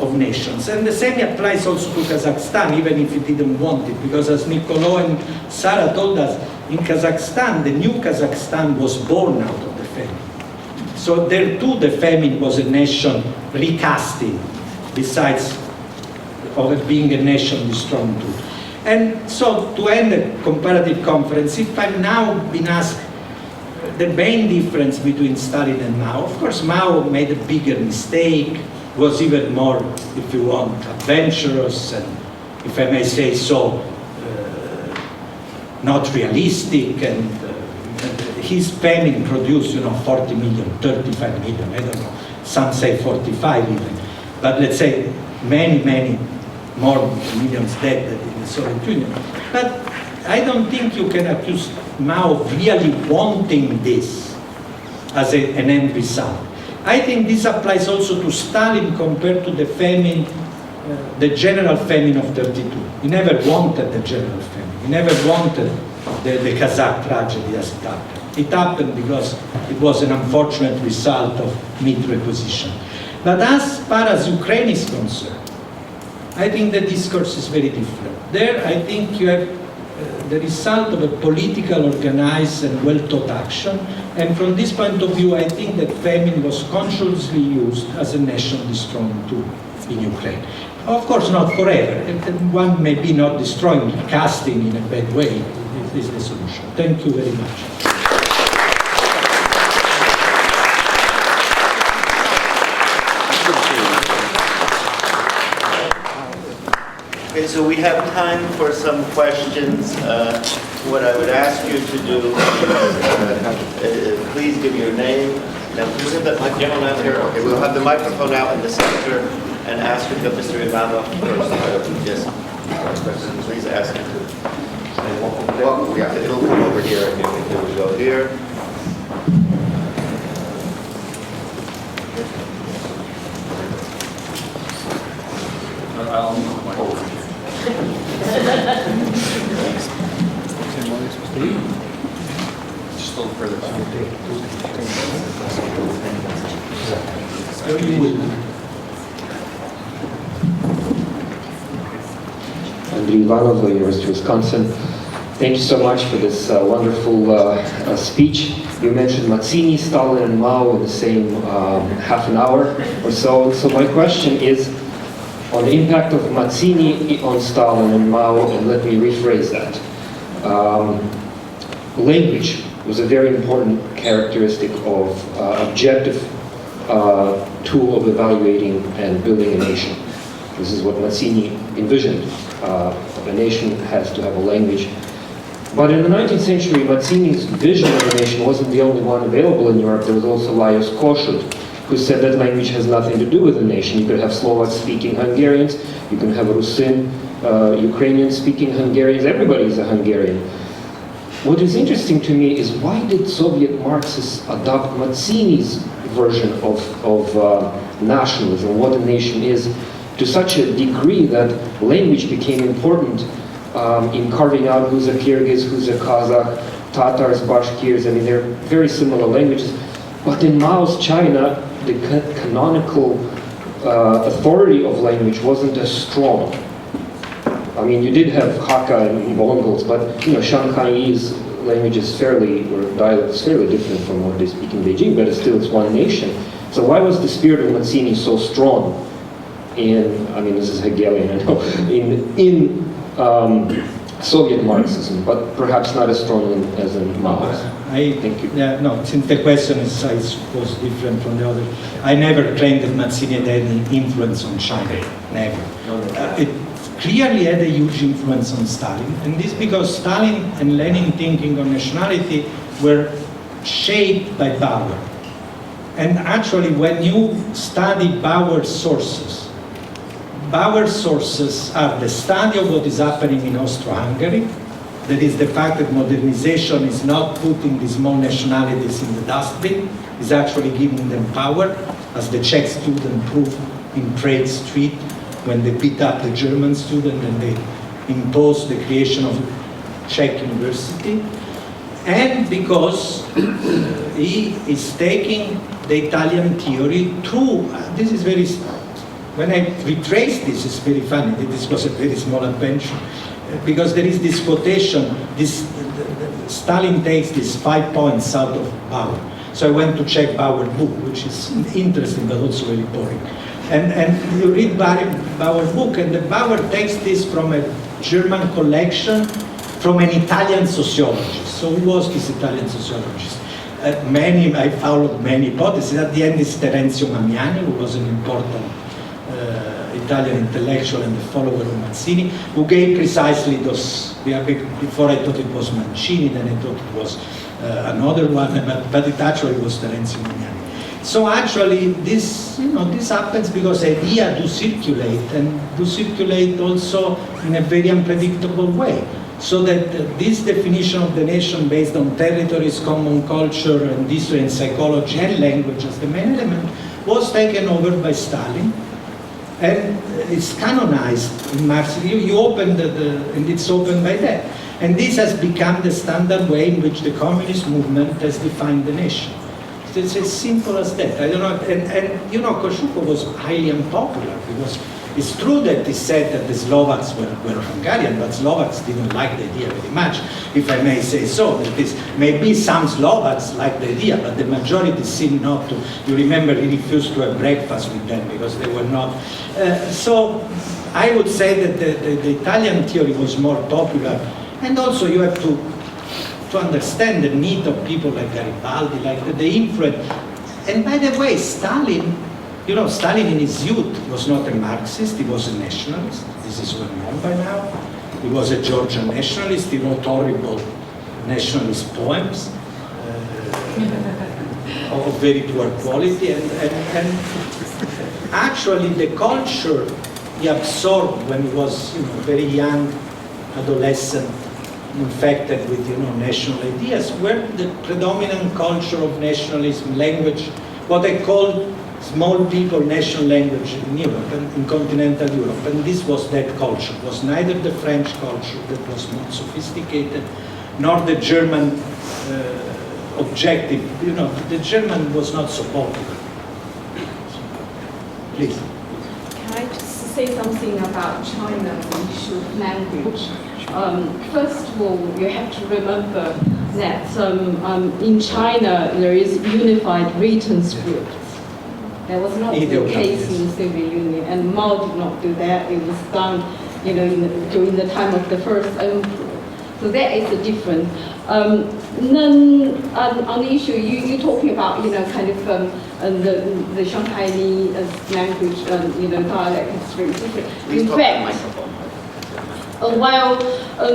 of nations. And the same applies also to Kazakhstan, even if it didn't want it, because as Nicolo and Sarah told us, in Kazakhstan, the new Kazakhstan was born out of the famine. So there too, the famine was a nation recasting, besides of it being a nation destroyed too. And so to end the comparative conference, if I've now been asked the main difference between Stalin and Mao, of course Mao made a bigger mistake, was even more, if you want, adventurous, and if I may say so, not realistic, and his famine produced, 40 million, 35 million, I don't know, some say 45 even, but let's say many, many more millions dead than in the Soviet Union. But I don't think you can accuse Mao of really wanting this as an end result. I think this applies also to Stalin compared to the famine, the general famine of 32. He never wanted the general famine. He never wanted the Kazakh tragedy as it happened. It happened because it was an unfortunate result of mid-reposition. But as far as Ukraine is concerned, I think the discourse is very different. There, I think you have the result of a political, organized, and well-thought action. And from this point of view, I think that famine was consciously used as a nation-destroying tool in Ukraine. Of course, not forever. One may be not destroying, casting in a bad way is the solution. Thank you very much. Okay, so we have time for some questions. What I would ask you to do is please give your name. Now, can we have that microphone out here? Okay, we'll have the microphone out in the center and ask Mr. Ivanov first. Yes, please ask him to. Well, yeah, it'll come over here. Here we go here. Just a little further back. Andrea Ivanov, University of Wisconsin. Thank you so much for this wonderful speech. You mentioned Mazzini, Stalin, and Mao in the same half an hour or so. So my question is on the impact of Mazzini on Stalin and Mao, and let me rephrase that. Language was a very important characteristic of objective tool of evaluating and building a nation. This is what Mazzini envisioned. A nation has to have a language. But in the 19th century, Mazzini's vision of a nation wasn't the only one available in Europe. There was also Lajos Kossuth, who said that language has nothing to do with a nation. You could have Slovak-speaking Hungarians, you can have Rusin, Ukrainian-speaking Hungarians, everybody is a Hungarian. What is interesting to me is why did Soviet Marxists adopt Mazzini's version of nationalism, what a nation is, to such a degree that language became important in carving out who's a Kyrgyz, who's a Kazakh, Tatars, Bashkirs. I mean, they're very similar languages. But in Mao's China, the canonical authority of language wasn't as strong. I mean, you did have Hakka and Mongols, but Shanghaiese language is fairly, or dialect is fairly different from what they speak in Beijing, but it's one nation. So why was the spirit of Mazzini so strong in, I mean, this is Hegelian, I know, in Soviet Marxism, but perhaps not as strong as in Mao's? Thank you. No, since the question is, I suppose, different from the other, I never claimed that Mazzini had any influence on China. Never. It clearly had a huge influence on Stalin, and this because Stalin and Lenin thinking on nationality were shaped by Bauer. And actually, when you study Bauer's sources are the study of what is happening in Austro-Hungary. That is the fact that modernization is not putting the small nationalities in the dustbin, is actually giving them power, as the Czech student proved in Trade Street when they beat up the German student and they imposed the creation of Czech University. And because he is taking the Italian theory through, this is very when I retraced this, it's very funny. This was a very small adventure, because there is this quotation. Stalin takes these 5 points out of Bauer. So I went to check Bauer's book, which is interesting but also very boring. And you read Bauer's book, and Bauer takes this from a German collection from an Italian sociologist. So who was this Italian sociologist? I followed many hypotheses. At the end, it's Terenzio Mamiani, who was an important Italian intellectual and the follower of Mazzini, who gave precisely those. Before I thought it was Mancini, then I thought it was another one, but it actually was Terenzio Mamiani. So actually, this happens because ideas do circulate, and do circulate also in a very unpredictable way. So that this definition of the nation based on territories, common culture, and history and psychology and language as the main element was taken over by Stalin, and it's canonized in Marxism. You open and it's opened by that. And this has become the standard way in which the communist movement has defined the nation. It's as simple as that. I don't know, and you know, Kosciuszko was highly unpopular because it's true that he said that the Slovaks were Hungarian, but Slovaks didn't like the idea very much, if I may say so. That is, maybe some Slovaks liked the idea, but the majority seemed not to. You remember he refused to have breakfast with them because they were not. So I would say that the Italian theory was more popular, and also you have to understand the need of people like Garibaldi, like the influence. And by the way, Stalin, you know, Stalin in his youth was not a Marxist, he was a nationalist. This is well known by now. He was a Georgian nationalist, he wrote horrible nationalist poems of very poor quality. And actually the culture he absorbed when he was, you know, very young, adolescent, infected with, you know, national ideas, were the predominant culture of nationalism, language, what I call small people national language in Europe and in continental Europe. And this was that culture. It was neither the French culture that was not sophisticated, nor the German objective. You know, the German was not so popular. Please. Can I just say something about China, the issue of language? First of all, you have to remember that in China there is unified written script. That was not the case in the Soviet Union, and Mao did not do that. It was done, you know, during the time of the first emperor. So that is the difference. Then on the issue you're talking about, you know, kind of the Shanghainese language, you know, dialect is very different. In fact, while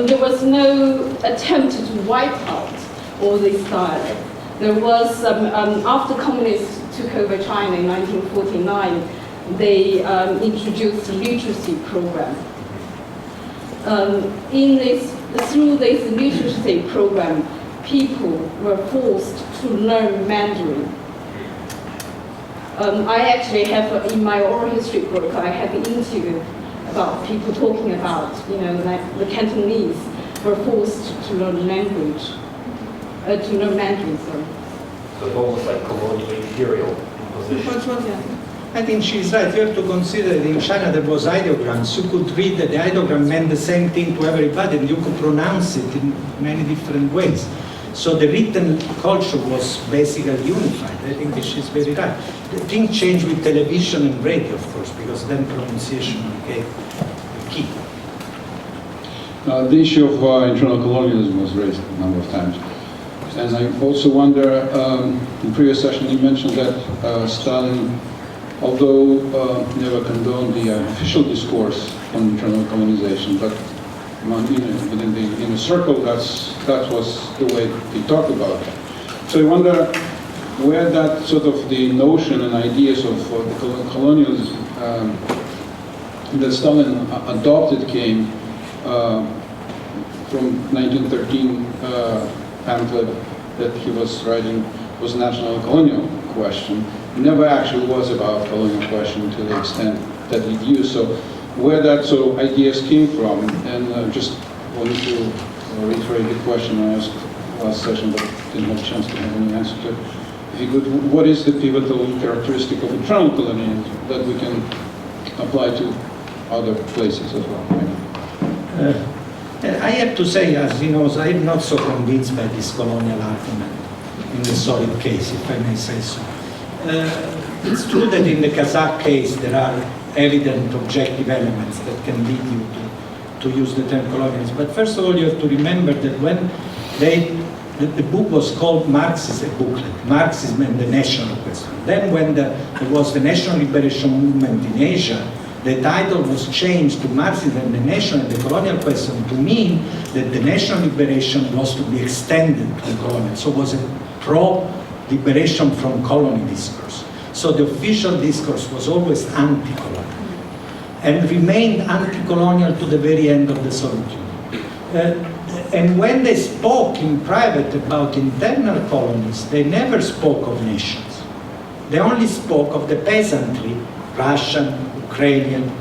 there was no attempt to wipe out all these dialects, there was, after communists took over China in 1949, they introduced a literacy program. Through this literacy program, people were forced to learn Mandarin. I actually have, in my oral history book, I have an interview about people talking about, you know, like the Cantonese were forced to learn language, to learn Mandarin, sorry. So it's almost like colonial imperial position. I think she's right. You have to consider that in China there was ideograms. You could read that the ideogram meant the same thing to everybody, and you could pronounce it in many different ways. So the written culture was basically unified. I think that she's very right. The thing changed with television and radio, of course, because then pronunciation became key. The issue of internal colonialism was raised a number of times. And I also wonder, in the previous session you mentioned that Stalin, although never condoned the official discourse on internal colonization, but within the inner circle, that was the way he talked about it. So I wonder where that sort of the notion and ideas of the colonialism that Stalin adopted came from 1913 pamphlet that he was writing, was national colonial question. It never actually was about colonial question to the extent that he used. So where that sort of ideas came from, and just wanted to reiterate the question I asked last session, but didn't have a chance to have any answer to it. If you could, what is the pivotal characteristic of internal colonialism that we can apply to other places as well. I have to say, as you know, I'm not so convinced by this colonial argument in the Soviet case, if I may say so. It's true that in the Kazakh case there are evident objective elements that can lead you to use the term colonialism. But first of all, you have to remember that when the book was called Marxism, a booklet, Marxism and the National Question. Then when there was the national liberation movement in Asia, the title was changed to Marxism and the National and the Colonial Question to mean that the national liberation was to be extended to the colonial. So it was a pro-liberation from colony discourse. So the official discourse was always anti-colonial and remained anti-colonial to the very end of the Soviet Union. And when they spoke in private about internal colonies, they never spoke of nations. They only spoke of the peasantry, Russian, Ukrainian,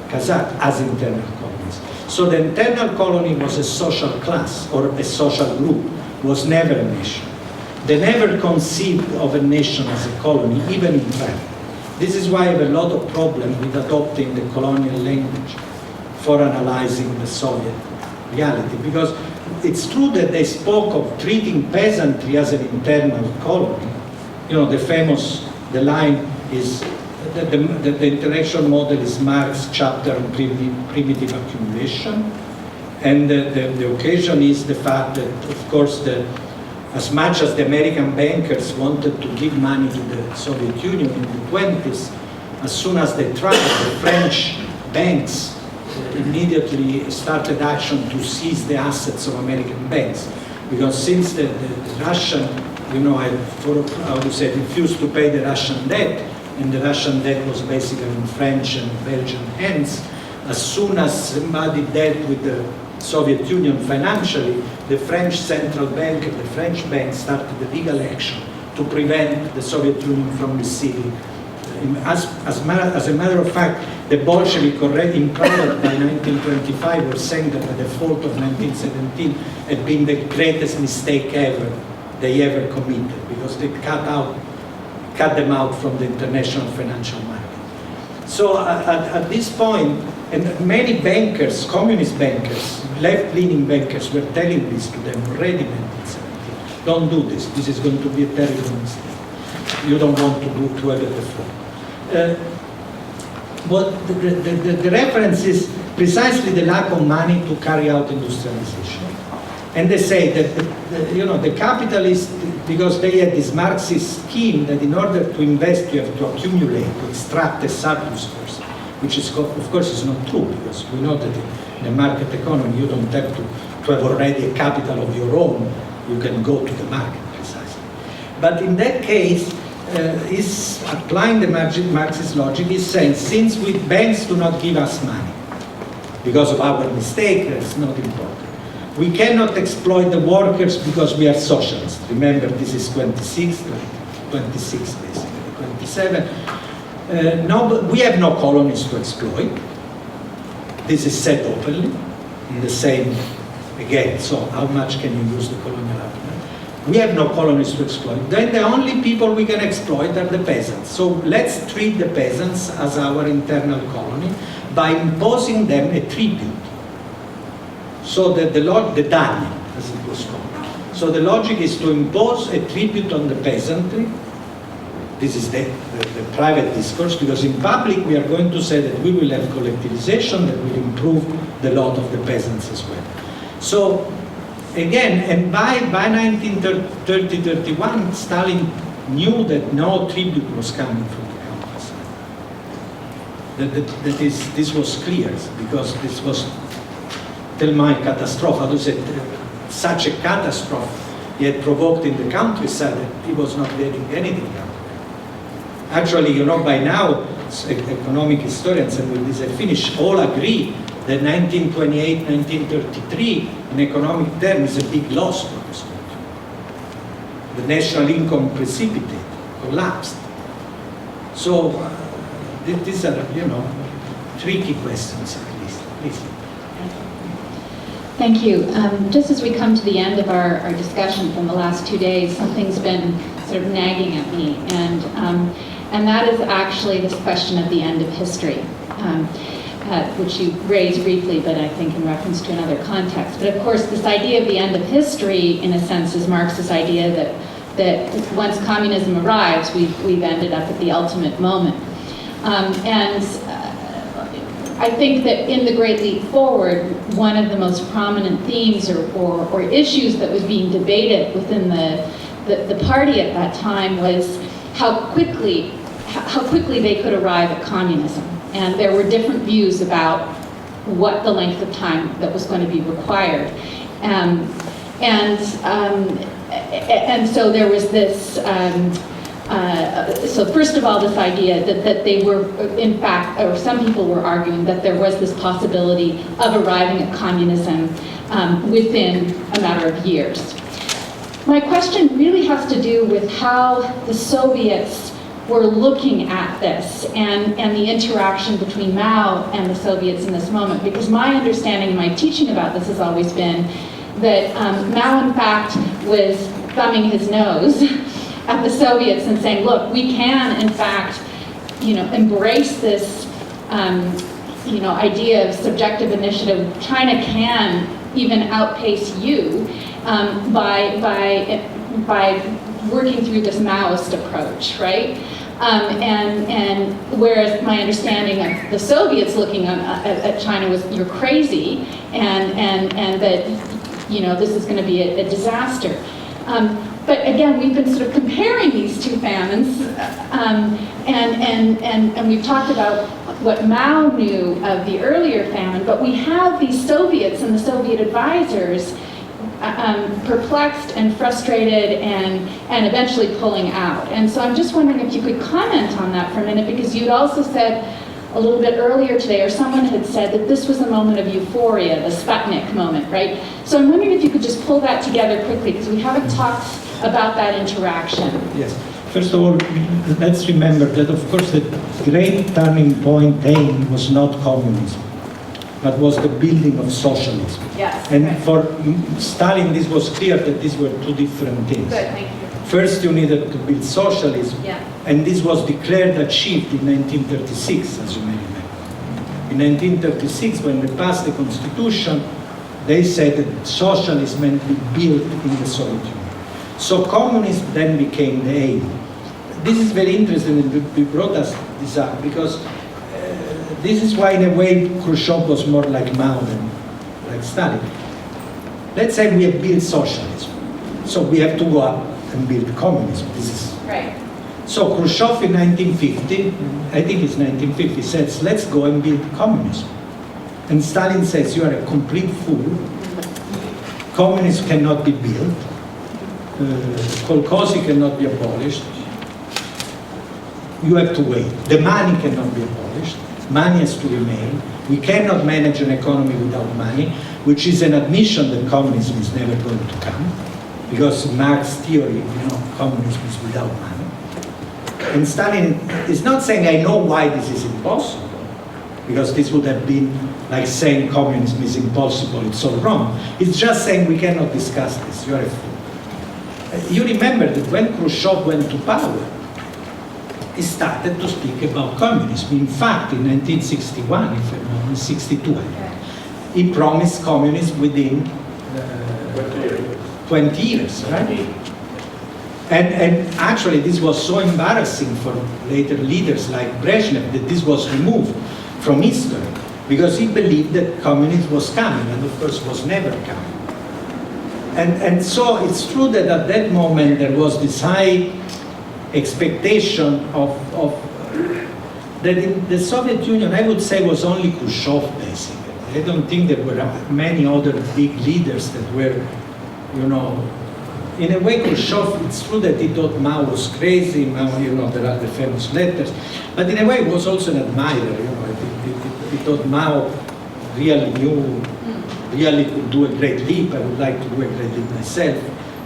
Kazakh, as internal colonies. So the internal colony was a social class or a social group, was never a nation. They never conceived of a nation as a colony, even in private. This is why I have a lot of problem with adopting the colonial language for analyzing the Soviet reality, because it's true that they spoke of treating peasantry as an internal colony. You know, the line is, the intellectual model is Marx chapter on primitive accumulation, and the occasion is the fact that, of course, as much as the American bankers wanted to give money to the Soviet Union in the 20s, as soon as they tried, the French banks immediately started action to seize the assets of American banks. Because since the Russian, you know, refused to pay the Russian debt, and the Russian debt was basically in French and Belgian hands, as soon as somebody dealt with the Soviet Union financially, the French central bank and the French bank started the legal action to prevent the Soviet Union from receiving. As a matter of fact, the Bolshevik already in private by 1925 were saying that the default of 1917 had been the greatest mistake they ever committed, because they cut them out from the international financial market. So at this point, and many bankers, communist bankers, left-leaning bankers were telling this to them already in 1917. Don't do this. This is going to be a terrible mistake. You don't want to have a default. What the reference is precisely the lack of money to carry out industrialization. And they say that the capitalists, because they had this Marxist scheme that in order to invest you have to accumulate, to extract a surplus first, which is, of course, is not true, because we know that in a market economy you don't have to have already a capital of your own. You can go to the market precisely. But in that case, is applying the Marxist logic, is saying, since banks do not give us money because of our mistake, that's not important. We cannot exploit the workers because we are socialists. Remember, this is 26 basically, 27. No, but we have no colonies to exploit. This is said openly in the same, again, so how much can you use the colonial argument? We have no colonies to exploit. Then the only people we can exploit are the peasants. So let's treat the peasants as our internal colony by imposing them a tribute. So that the dani, as it was called. So the logic is to impose a tribute on the peasantry. This is the private discourse, because in public we are going to say that we will have collectivization that will improve the lot of the peasants as well. So again, and by 1930-31, Stalin knew that no tribute was coming from the countryside. This was clear, because this was till my catastrophe, how to say, such a catastrophe he had provoked in the countryside that he was not getting anything out of it. Actually, by now, economic historians, and with this I finish, all agree that 1928, 1933, in economic terms, is a big loss for this country. The national income precipitated, collapsed. So these are, tricky questions at least. Please. Thank you. Just as we come to the end of our discussion from the last 2 days, something's been sort of nagging at me, and that is actually this question of the end of history. which you raised briefly, but I think in reference to another context. But of course, this idea of the end of history, in a sense, is Marx's idea that once communism arrives, we've ended up at the ultimate moment. I think that in the Great Leap Forward, one of the most prominent themes or issues that was being debated within the party at that time was how quickly they could arrive at communism. And there were different views about what the length of time that was going to be required. And so there was this, so first of all, this idea that they were, in fact, or some people were arguing that there was this possibility of arriving at communism within a matter of years. My question really has to do with how the Soviets were looking at this and the interaction between Mao and the Soviets in this moment, because my understanding in my teaching about this has always been that Mao, in fact, was thumbing his nose at the Soviets and saying, look, we can, in fact, embrace this, idea of subjective initiative. China can even outpace you by working through this Maoist approach, right? And whereas my understanding of the Soviets looking at China was, you're crazy, and that, this is going to be a disaster. But again, we've been sort of comparing these two famines, and we've talked about what Mao knew of the earlier famine, but we have these Soviets and the Soviet advisors perplexed and frustrated and eventually pulling out. And so I'm just wondering if you could comment on that for a minute, because you'd also said a little bit earlier today, or someone had said that this was a moment of euphoria, the Sputnik moment, right? So I'm wondering if you could just pull that together quickly, because we haven't talked about that interaction. Yes. First of all, let's remember that, of course, the great turning point aim was not communism, but was the building of socialism. Yes. And right. for Stalin, this was clear that these were two different things. Good, thank you. First, you needed to build socialism, Yeah. and this was declared achieved in 1936, as you may remember. In 1936, when they passed the Constitution, they said that socialism meant to be built in the Soviet Union. So communism then became the aim. This is very interesting, and we brought us this up, because this is why, in a way, Khrushchev was more like Mao than like Stalin. Let's say we have built socialism, so we have to go up and build communism. This is Right. So Khrushchev in 1950, I think it's 1950, says, let's go and build communism. And Stalin says, you are a complete fool. Communism cannot be built. Kolkhozy cannot be abolished. You have to wait. The money cannot be abolished. Money has to remain. We cannot manage an economy without money, which is an admission that communism is never going to come, because Marx's theory, communism is without money. And Stalin is not saying, I know why this is impossible, because this would have been like saying communism is impossible, it's all wrong. It's just saying we cannot discuss this, you're a fool. You remember that when Khrushchev went to power, he started to speak about communism. In fact, in 1961, if I'm not 62, he promised communism within 20 years, right? And actually, this was so embarrassing for later leaders like Brezhnev that this was removed from history, because he believed that communism was coming, and of course was never coming. And so it's true that at that moment there was this high expectation of that in the Soviet Union, I would say, was only Khrushchev basically. I don't think there were many other big leaders that were, in a way, Khrushchev, it's true that he thought Mao was crazy, Mao, there are the famous letters, but in a way he was also an admirer, he thought Mao really knew, really could do a great leap. I would like to do a great leap myself.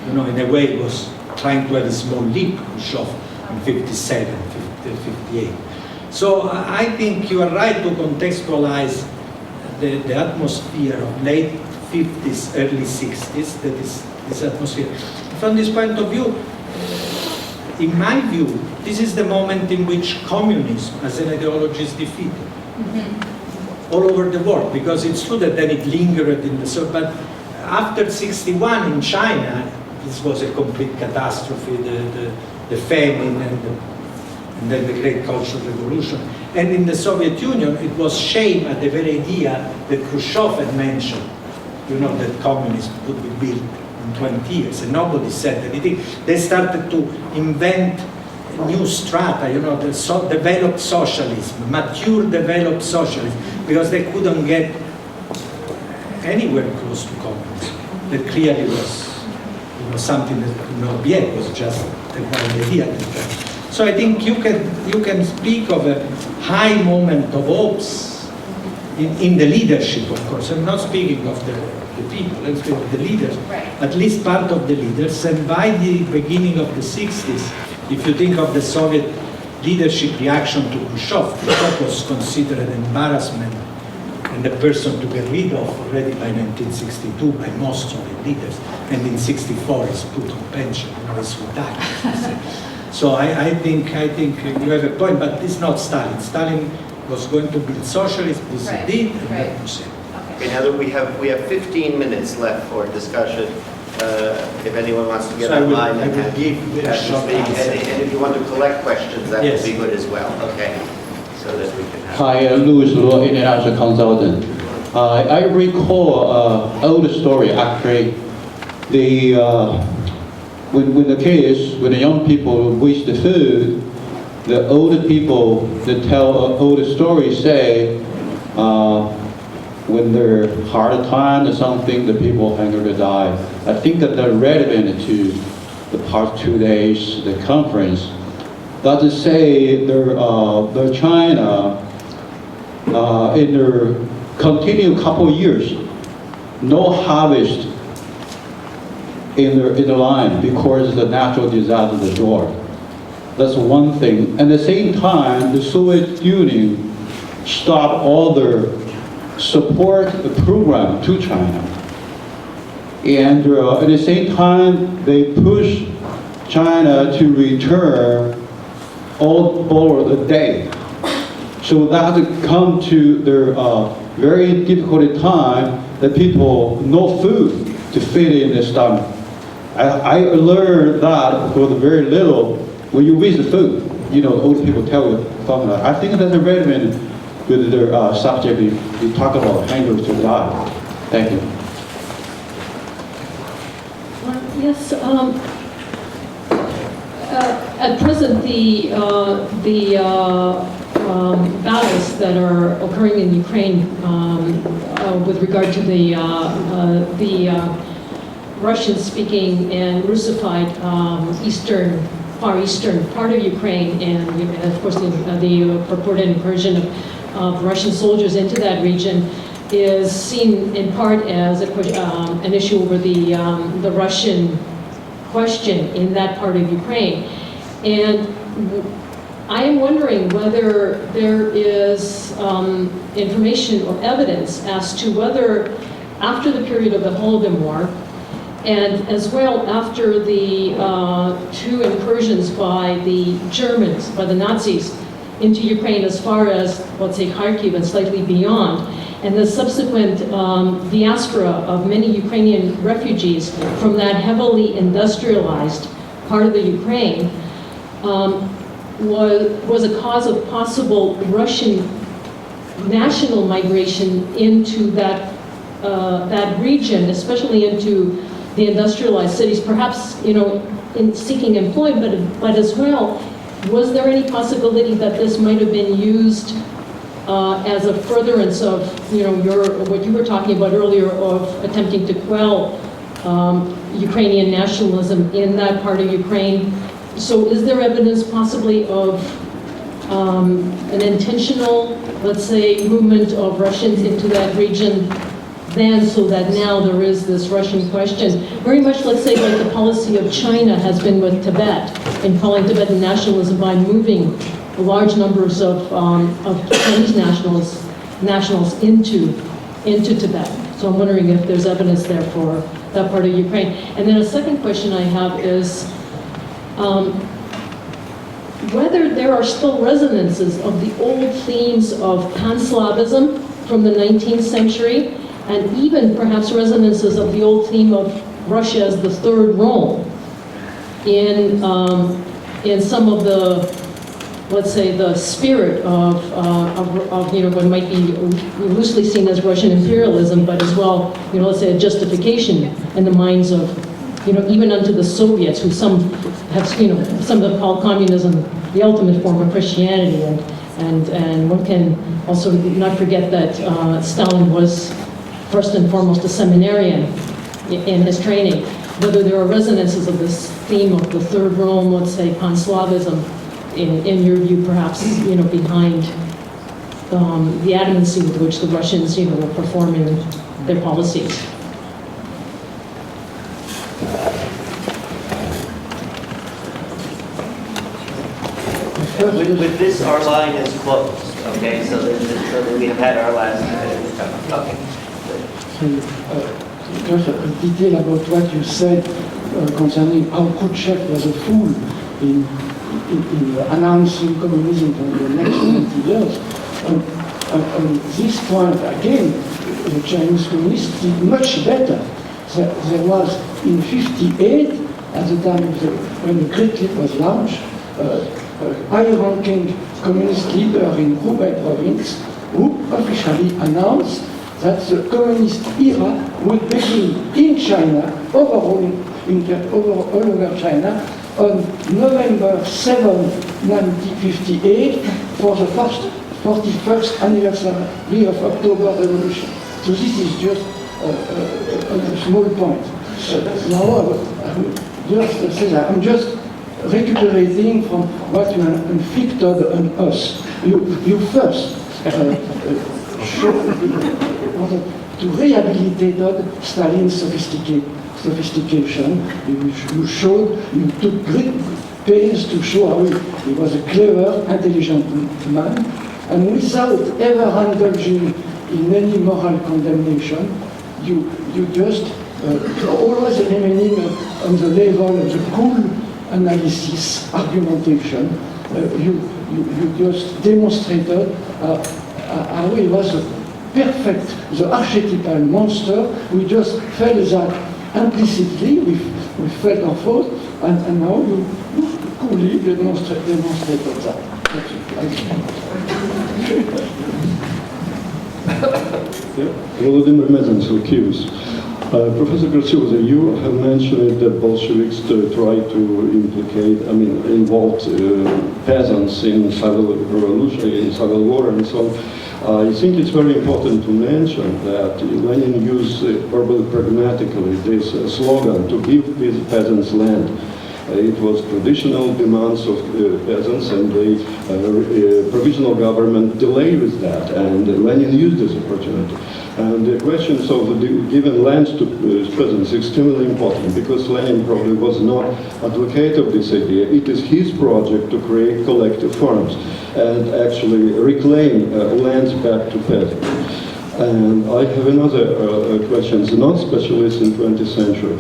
In a way he was trying to have a small leap, Khrushchev, in 57, 58. So I think you are right to contextualize the atmosphere of late 50s, early 60s, that is this atmosphere. From this point of view, in my view, this is the moment in which communism as an ideology is defeated. all over the world, because it's true that then it lingered in the Soviet, but after 61 in China, this was a complete catastrophe, the famine and then the Great Cultural Revolution. And in the Soviet Union, it was shame at the very idea that Khrushchev had mentioned, you know, that communism could be built in 20 years, and nobody said anything. They started to invent new strata, you know, developed socialism, mature developed socialism, because they couldn't get anywhere close to communism. That clearly was, you know, something that could not be, it was just a wild idea at the time. So I think you can speak of a high moment of hopes in the leadership, of course. I'm not speaking of the people, I'm speaking of the leaders, at least part of the leaders. And by the beginning of the 60s, if you think of the Soviet leadership reaction to Khrushchev, Khrushchev was considered an embarrassment and a person to get rid of already by 1962 by most Soviet leaders. And in 64 he's put on pension, you know, he's retired. So I think you have a point, but it's not Stalin. Stalin was going to build socialism, this he did, and that was it. Okay, now that we have 15 minutes left for discussion. If anyone wants to get online and have to speak, and if you want to collect questions, that would be good as well. Okay, so that we can have. Hi, Louis Law, international consultant. I recall an old story actually. When the young people waste the food, the older people that tell older stories say, when they're hard time or something, the people hunger to die. I think that they're relevant to the past 2 days, the conference. That is say, the China, in their continued couple years, no harvest in the line because the natural disaster is the door. That's one thing. At the same time, the Soviet Union stopped all their support program to China. And at the same time, they pushed China to return all borrowed debt. So that come to their very difficult time that people no food to fit in their stomach. I learned that for the very little when you waste the food. You know, old people tell you something like that. I think that's relevant with their subject. We talk about hunger to die. Thank you. Yes. At present, the battles that are occurring in Ukraine with regard to the Russian-speaking and Russified Far Eastern part of Ukraine, and of course the purported incursion of Russian soldiers into that region is seen in part as an issue over the Russian question in that part of Ukraine. And I am wondering whether there is information or evidence as to whether after the period of the Holodomor, and as well after the two incursions by the Germans, by the Nazis, into Ukraine as far as, let's say, Kharkiv and slightly beyond, and the subsequent diaspora of many Ukrainian refugees from that heavily industrialized part of the Ukraine was a cause of possible Russian national migration into that region, especially into the industrialized cities, perhaps, you know, in seeking employment, but as well, was there any possibility that this might have been used as a furtherance of, you know, what you were talking about earlier of attempting to quell Ukrainian nationalism in that part of Ukraine? So is there evidence possibly of an intentional, let's say, movement of Russians into that region then, so that now there is this Russian question, very much, let's say, like the policy of China has been with Tibet, in calling Tibetan nationalism by moving large numbers of Chinese nationals into Tibet. So I'm wondering if there's evidence there for that part of Ukraine. And then a second question I have is, whether there are still resonances of the old themes of Pan-Slavism from the 19th century, and even perhaps resonances of the old theme of Russia as the third Rome in some of the, let's say, the spirit of what might be loosely seen as Russian imperialism, but as well, let's say, a justification in the minds of, even unto the Soviets, who some have, some have called communism the ultimate form of Christianity, and one can also not forget that Stalin was first and foremost a seminarian in his training. Whether there are resonances of this theme of the third Rome, let's say, Pan-Slavism, in your view, perhaps, behind the adamancy with which the Russians, were performing their policies. With this, our line is closed, okay? So that we have had our last okay. Just a detail about what you said concerning how Khrushchev was a fool in announcing communism for the next 20 years. On this point, again, the Chinese communists did much better. There was, in 1958, at the time when the Great Leap was launched, high-ranking communist leader in Hubei province who officially announced that the communist era would begin in China, all over China, on November 7, 1958, for the first 41st anniversary of October Revolution. So this is just a small point. Now, I will just say that I'm just recuperating from what you inflicted on us. You first to rehabilitate Stalin's sophistication. You showed, you took great pains to show how he was a clever, intelligent man, and without ever indulging in any moral condemnation, you just always remaining on the level of the cool analysis, argumentation. You just demonstrated how he was perfect, the archetypal monster. We just felt that implicitly, we felt our fault, and now you coolly demonstrated that. Volodymyr Mezensky accused. Professor Graziosi, you have mentioned that Bolsheviks tried to involve peasants in civil revolution, in civil war, and so on. I think it's very important to mention that Lenin used verbally pragmatically this slogan to give these peasants land. It was traditional demands of peasants, and the provisional government delayed with that, and Lenin used this opportunity. And the questions of giving lands to peasants is extremely important, because Lenin probably was not advocate of this idea. It is his project to create collective farms and actually reclaim lands back to peasants. And I have another question, not specialist in 20th century.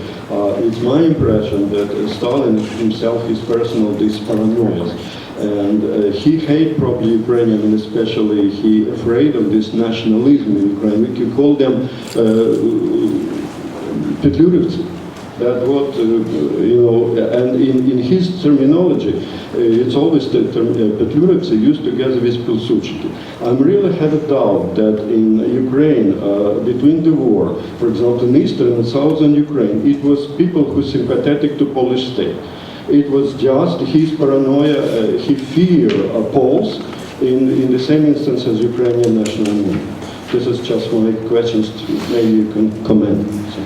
It's my impression that Stalin himself is personal these paranoias. And he hate probably Ukrainian, and especially he afraid of this nationalism in Ukraine. We could call them Petlurivцы. That what, and in his terminology, it's always the term Petlurivцы used together with Pilsudchiki. I really have a doubt that in Ukraine, between the war, for example, in eastern and southern Ukraine, it was people who sympathetic to Polish state. It was just his paranoia, he feared Poles in the same instance as Ukrainian national movement. This is just my questions, maybe you can comment. So.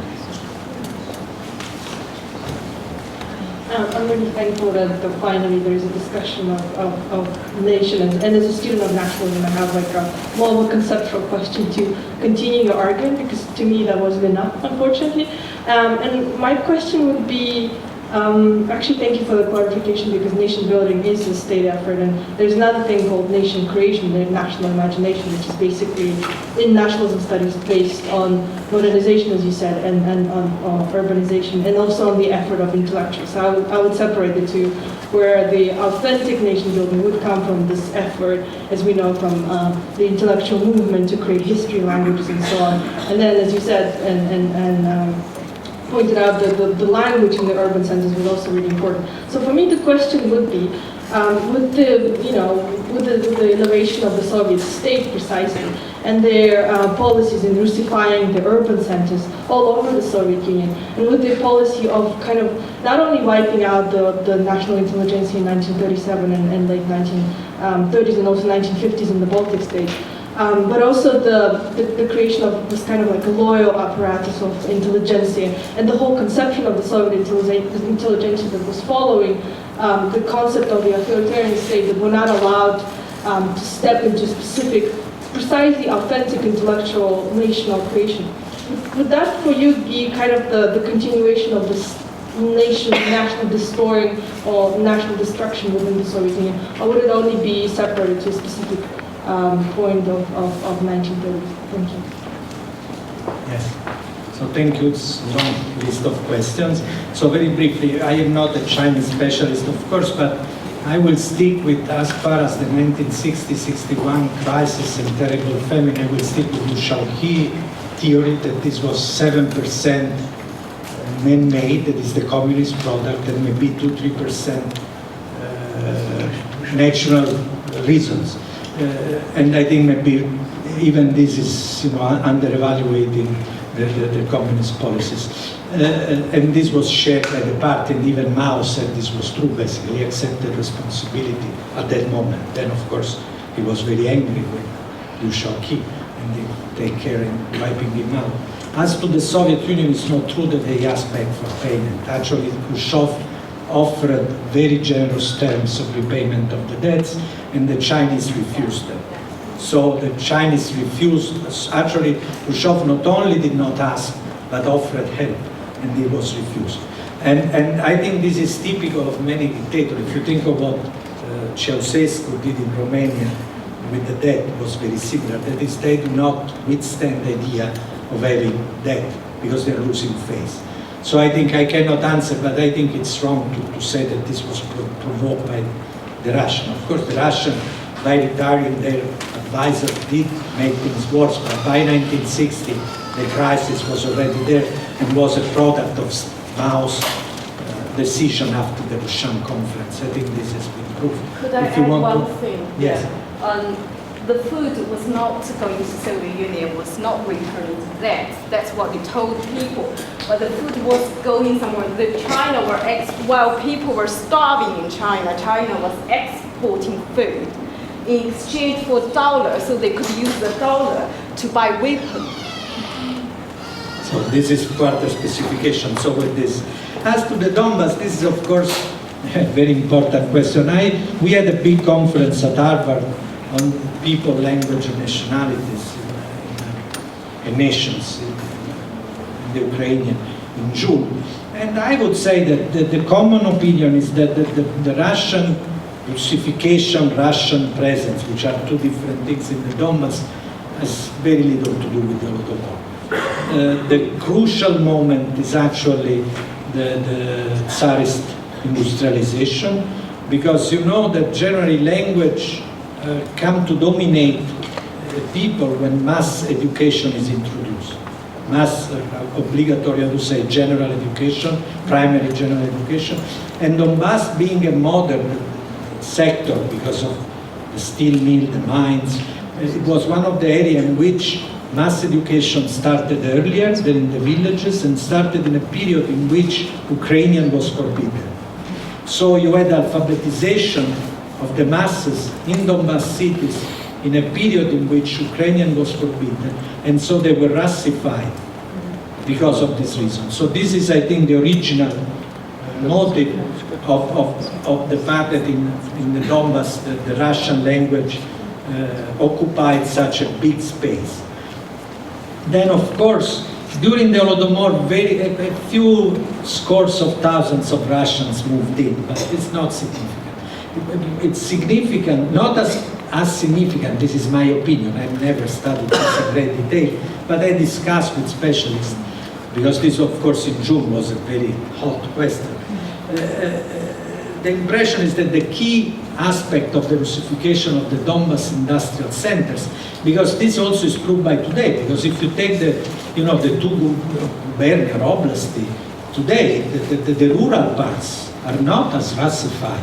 I'm really thankful that finally there is a discussion of nation, and as a student of nationalism, I have like a more of a conceptual question to continue your argument, because to me that wasn't enough, unfortunately. And my question would be, Actually, thank you for the clarification, because nation building is a state effort, and there's another thing called nation creation, the national imagination, which is basically in nationalism studies based on modernization, as you said, and on urbanization, and also on the effort of intellectuals. So I would separate the two, where the authentic nation building would come from this effort, as we know, from the intellectual movement to create history, languages, and so on. And then, as you said, and pointed out that the language in the urban centers was also really important. So for me, the question would be, with the elevation of the Soviet state precisely, and their policies in Russifying the urban centers all over the Soviet Union, and with their policy of kind of not only wiping out the national intelligentsia in 1937 and late 1930s and also 1950s in the Baltic states, but also the creation of this kind of like a loyal apparatus of intelligentsia, and the whole conception of the Soviet intelligentsia that was following the concept of the authoritarian state, that were not allowed to step into specific, precisely authentic intellectual national creation. Would that for you be kind of the continuation of this national destroying or national destruction within the Soviet Union, or would it only be separated to a specific point of 1930? Thank you. Yes. So thank you. It's a long list of questions. So very briefly, I am not a Chinese specialist, of course, but I will stick with, as far as the 1960-61 crisis and terrible famine, I will stick with Liu Shaoqi theory that this was 7% man-made, that is the communist product, and maybe 2-3% natural reasons. And I think maybe even this is, under-evaluating the communist policies. And this was shared by the party, and even Mao said this was true, basically. He accepted responsibility at that moment. Then, of course, he was very angry with Liu Shaoqi, and they take care in wiping him out. As to the Soviet Union, it's not true that they asked back for payment. Actually, Khrushchev offered very generous terms of repayment of the debts, and the Chinese refused them. So the Chinese refused. Actually, Khrushchev not only did not ask, but offered help, and it was refused. And I think this is typical of many dictators. If you think of what Ceausescu did in Romania with the debt, it was very similar. That is, they do not withstand the idea of having debt because they're losing face. So I think I cannot answer, but I think it's wrong to say that this was provoked by the Russian. Of course, the Russian, by retiring their advisor, did make things worse, but by 1960, the crisis was already there and was a product of Mao's decision after the Bushan conference. I think this has been proved. Could I add one thing? Yes. The food was not going to Soviet Union, was not returned to them. That's what they told people. But the food was going somewhere. China were while people were starving in China, China was exporting food in exchange for dollars, so they could use the dollar to buy weapons. So this is further specification. So with this, as to the Donbass, this is of course a very important question. We had a big conference at Harvard on people, language, and nationalities in nations, in the Ukrainian, in June. And I would say that the common opinion is that the Russian Russification, Russian presence, which are two different things in the Donbass, has very little to do with the Holodomor. The crucial moment is actually the Tsarist industrialization, because you know that generally language come to dominate people when mass education is introduced. Mass, obligatory, I would say, general education, primary general education, and Donbass being a modern sector because of the steel mill, the mines, it was one of the areas in which mass education started earlier than in the villages and started in a period in which Ukrainian was forbidden. So you had alphabetization of the masses in Donbass cities in a period in which Ukrainian was forbidden, and so they were Russified because of this reason. So this is, I think, the original motive of the fact that in the Donbass, the Russian language occupied such a big space. Then, of course, during the Holodomor, a few scores of thousands of Russians moved in, but it's not significant. It's significant, not as significant, this is my opinion, I've never studied this in great detail, but I discussed with specialists, because this, of course, in June was a very hot question. The impression is that the key aspect of the Russification of the Donbas industrial centers, because this also is proved by today, because if you take the two gubernia oblasti today, the rural parts are not as Russified.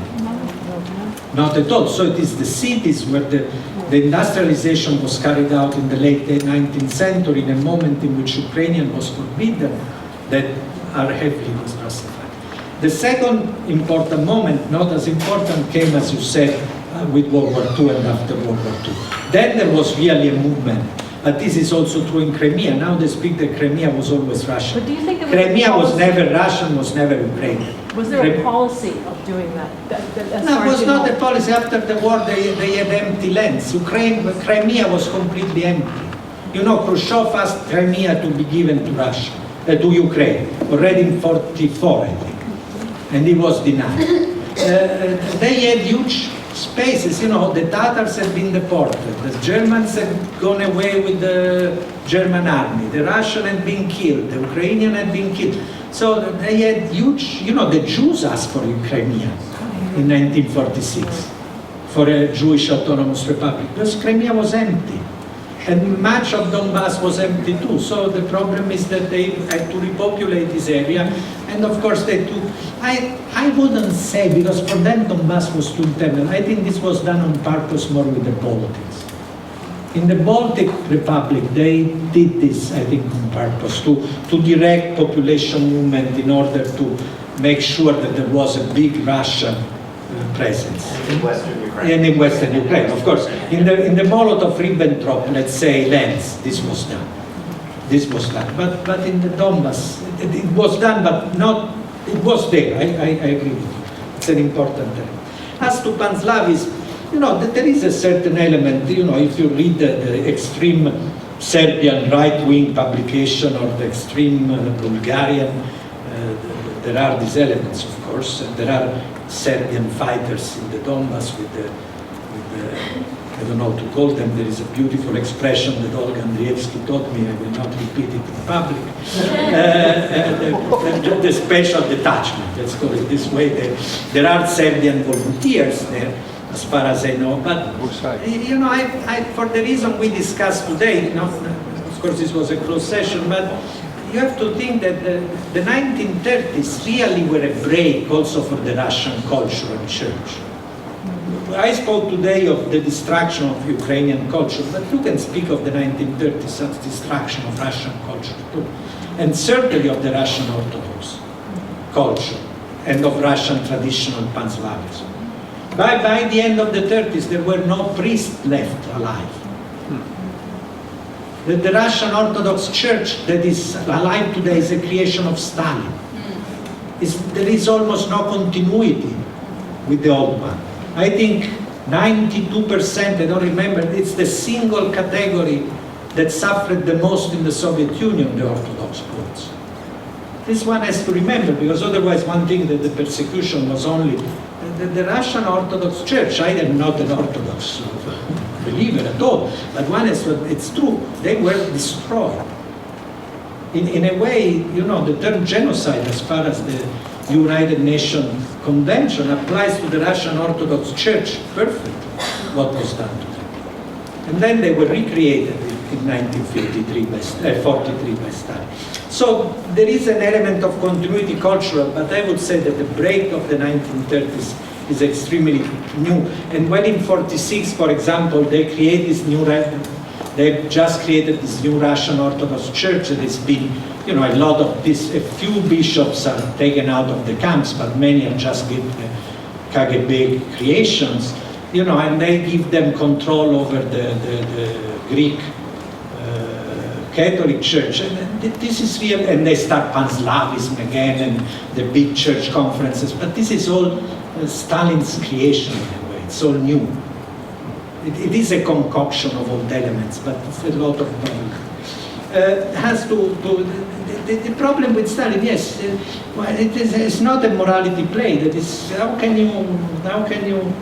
Not at all. So it is the cities where the industrialization was carried out in the late 19th century, in a moment in which Ukrainian was forbidden, that are heavily Russified. The second important moment, not as important, came, as you said, with World War II and after World War II. Then there was really a movement. But this is also true in Crimea. Now they speak that Crimea was always Russian. But do you think there was Crimea was never Russian, was never Ukrainian. Was there a policy of doing that? No, it was not a policy. After the war, they had empty lands. Crimea was completely empty. You know, Khrushchev asked Crimea to be given to Russia, to Ukraine, already in '44, I think, and he was denied. They had huge spaces. You know, the Tatars had been deported. The Germans had gone away with the German army. The Russian had been killed. The Ukrainian had been killed. So they had huge, you know, the Jews asked for Crimea in 1946 for a Jewish autonomous republic, because Crimea was empty. And much of Donbass was empty too. So the problem is that they had to repopulate this area. And of course they took, I wouldn't say, because for them Donbass was too internal. I think this was done on purpose more with the Baltics. In the Baltic Republic, they did this, I think, on purpose, to direct population movement in order to make sure that there was a big Russian presence. In Western Ukraine. And in Western Ukraine, of course. In the Molotov-Ribbentrop, let's say, lands, this was done. This was done. But in the Donbass, it was done, but not, it was there. I agree with you. It's an important thing. As to Panslavis, you know, there is a certain element, you know, if you read the extreme Serbian right-wing publication or the extreme Bulgarian, there are these elements, of course, and there are Serbian fighters in the Donbass with the I don't know how to call them, there is a beautiful expression that Olga Andrievsky taught me, I will not repeat it in public, the special detachment, let's call it this way. There are Serbian volunteers there, as far as I know, but you know, for the reason we discussed today, you know, of course this was a closed session, but you have to think that the 1930s really were a break also for the Russian culture and church. I spoke today of the destruction of Ukrainian culture, but you can speak of the 1930s as destruction of Russian culture too, and certainly of the Russian Orthodox culture and of Russian traditional Pan-Slavism. By the end of the 30s, there were no priests left alive. The Russian Orthodox Church that is alive today is a creation of Stalin. There is almost no continuity with the old one. I think 92%, I don't remember, it's the single category that suffered the most in the Soviet Union, the Orthodox Poles. This one has to remember, because otherwise one thing that the persecution was only the Russian Orthodox Church. I am not an Orthodox believer at all, but one is, it's true, they were destroyed. In a way, you know, the term genocide, as far as the United Nations Convention, applies to the Russian Orthodox Church perfectly, what was done to them. And then they were recreated in 1943 43 by Stalin. So there is an element of continuity cultural, but I would say that the break of the 1930s is extremely new. And when in 46, for example, they create this new, they've just created this new Russian Orthodox Church that has been, you know, a lot of this, a few bishops are taken out of the camps, but many are just KGB creations, you know, and they give them control over the Greek Catholic Church, and this is real, and they start Pan-Slavism again, and the big church conferences, but this is all Stalin's creation in a way, it's all new. It is a concoction of old elements, but it's a lot of has to the problem with Stalin, yes, well, it's not a morality play. That is, how can you,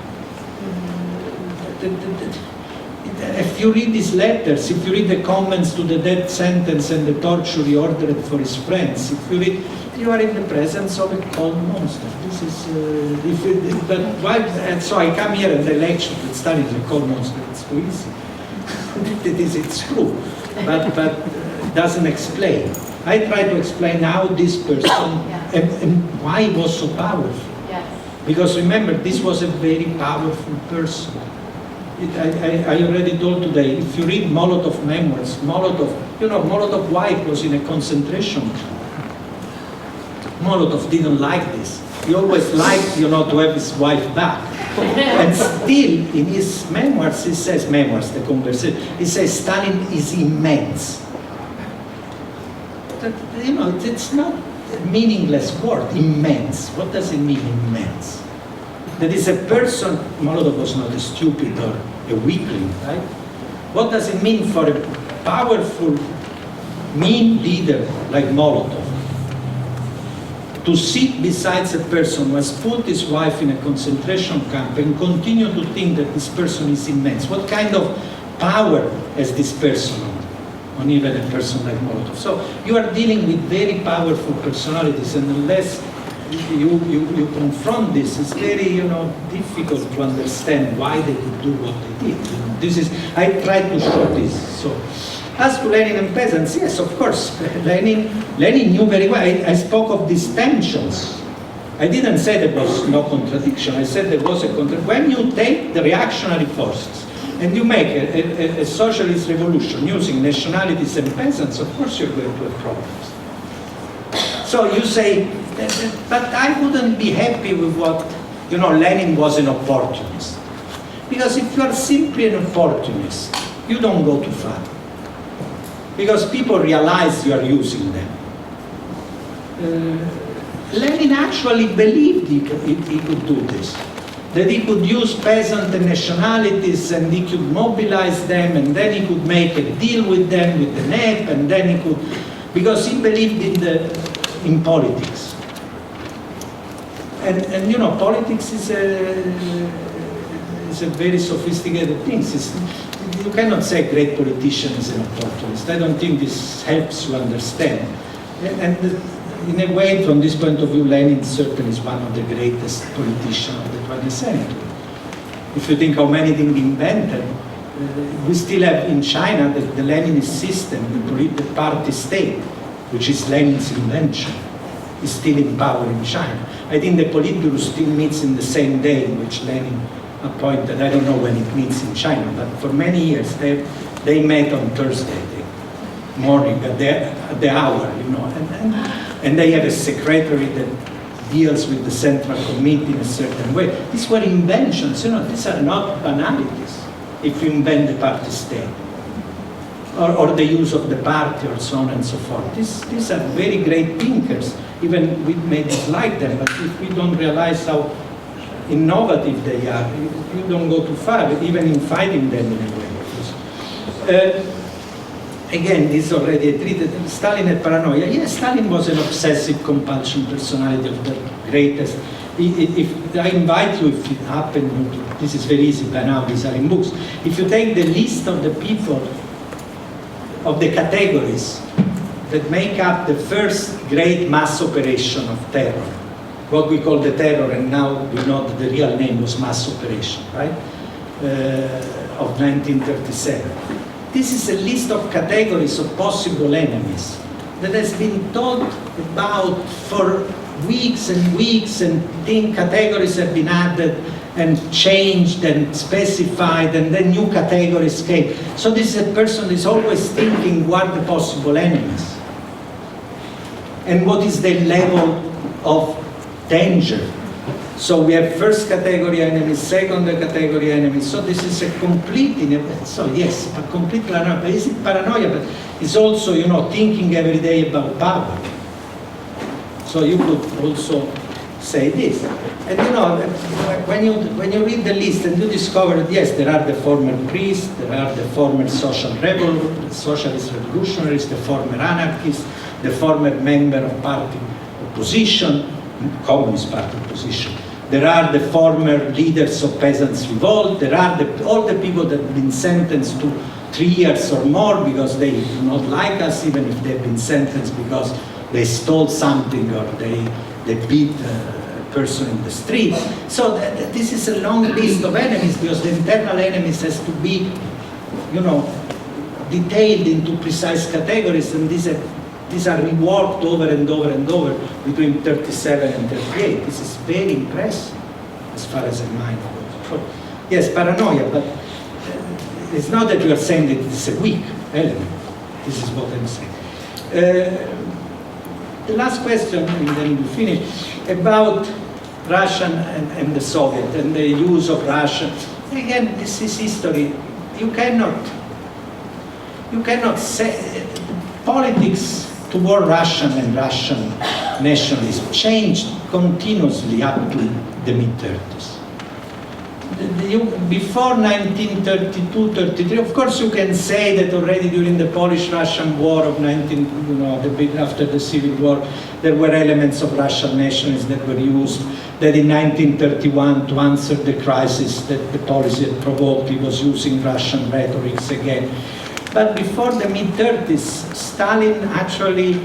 if you read his letters, if you read the comments to the death sentence and the torture he ordered for his friends, if you read, you are in the presence of a cold monster. This is, but why? And so I come here and I lecture that Stalin is a cold monster. It's too easy. It's true, but it doesn't explain. I try to explain how this person and why he was so powerful. Yes. Because remember, this was a very powerful person. I already told today, if you read Molotov memoirs, Molotov wife was in a concentration camp. Molotov didn't like this. He always liked, to have his wife back. And still, in his memoirs, he says, the conversation, he says, Stalin is immense. That, it's not a meaningless word, immense. What does it mean, immense? That is a person, Molotov was not a stupid or a weakling, right? What does it mean for a powerful, mean leader like Molotov to sit beside a person who has put his wife in a concentration camp and continue to think that this person is immense? What kind of power has this person on even a person like Molotov? So you are dealing with very powerful personalities, and unless you confront this, it's very difficult to understand why they could do what they did. This is, I tried to show this. So, as to Lenin and peasants, yes, of course, Lenin knew very well. I spoke of these tensions. I didn't say there was no contradiction. I said there was a contradiction. When you take the reactionary forces and you make a socialist revolution using nationalities and peasants, of course you're going to have problems. So you say, but I wouldn't be happy with what, Lenin was an opportunist. Because if you are simply an opportunist, you don't go too far. Because people realize you are using them. Lenin actually believed he could do this. That he could use peasant and nationalities and he could mobilize them and then he could make a deal with them, with the NEP, and then he could, because he believed in politics. And politics is a very sophisticated thing. You cannot say great politician is an opportunist. I don't think this helps you understand. And in a way, from this point of view, Lenin certainly is one of the greatest politicians of the 20th century. If you think how many things he invented, we still have in China the Leninist system, the party state, which is Lenin's invention, is still in power in China. I think the Politburo still meets in the same day in which Lenin appointed. I don't know when it meets in China, but for many years they met on Thursday morning at the hour, and they have a secretary that deals with the central committee in a certain way. These were inventions, these are not banalities. If you invent the party state, or the use of the party, or so on and so forth. These are very great thinkers. Even we may dislike them, but if we don't realize how innovative they are, you don't go too far, even in fighting them in a way. Again, this is already treated. Stalin had paranoia. Yes, Stalin was an obsessive compulsion personality of the greatest. If I invite you, if it happened, this is very easy by now, these are in books. If you take the list of the people, of the categories that make up the first great mass operation of terror, what we call the terror, and now we know that the real name was mass operation, right? Of 1937. This is a list of categories of possible enemies that has been talked about for weeks and weeks, and categories have been added and changed and specified, and then new categories came. So this is a person who is always thinking what are the possible enemies and what is the level of danger. So we have first category enemies, second category enemies. So this is a complete, so yes, a complete paranoia. Is it paranoia? But it's also, thinking every day about power. So you could also say this. And you know, when you read the list and you discover that yes, there are the former priests, there are the former socialist revolutionaries, the former anarchists, the former member of party opposition, Communist Party opposition. There are the former leaders of peasants' revolt. There are all the people that have been sentenced to 3 years or more because they do not like us, even if they've been sentenced because they stole something or they beat a person in the street. So this is a long list of enemies because the internal enemies has to be, you know, detailed into precise categories, and these are reworked over and over and over between 37 and 38. This is very impressive as far as the mind goes. Yes, paranoia, but it's not that you are saying that it's a weak element. This is what I'm saying. The last question, and then we finish, about Russia and the Soviet and the use of Russia. Again, this is history. You cannot say politics toward Russian and Russian nationalism changed continuously up to the mid-30s. Before 1932-33, of course you can say that already during the Polish-Russian War of the bit after the Civil War, there were elements of Russian nationalism that were used, that in 1931 to answer the crisis that the policy had provoked, he was using Russian rhetorics again. But before the mid-30s, Stalin actually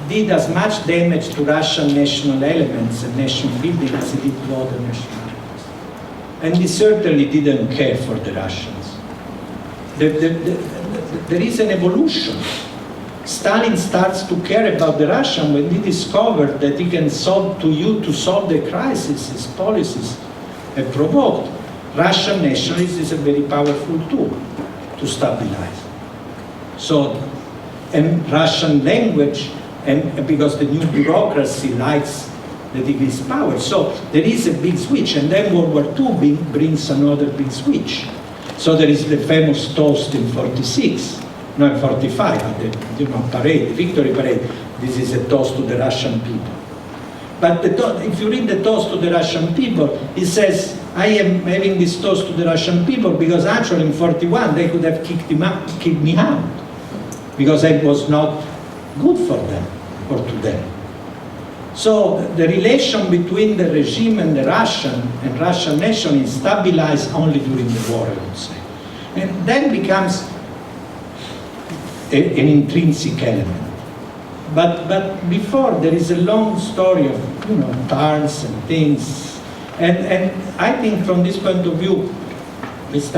did as much damage to Russian national elements and nation building as he did to other nationalities. And he certainly didn't care for the Russians. There is an evolution. Stalin starts to care about the Russian when he discovered that he can solve the crisis his policies have provoked. Russian nationalism is a very powerful tool to stabilize. So, and Russian language, and because the new bureaucracy likes that it gives power. So there is a big switch, and then World War II brings another big switch. So there is the famous toast in 46, no, in 45, at the parade, the victory parade. This is a toast to the Russian people. But if you read the toast to the Russian people, it says, I am having this toast to the Russian people because actually in 41 they could have kicked me out because I was not good for them or to them. So the relation between the regime and the Russian nation is stabilized only during the war, I would say. And then becomes an intrinsic element. But before there is a long story of turns and things. And I think from this point of view, with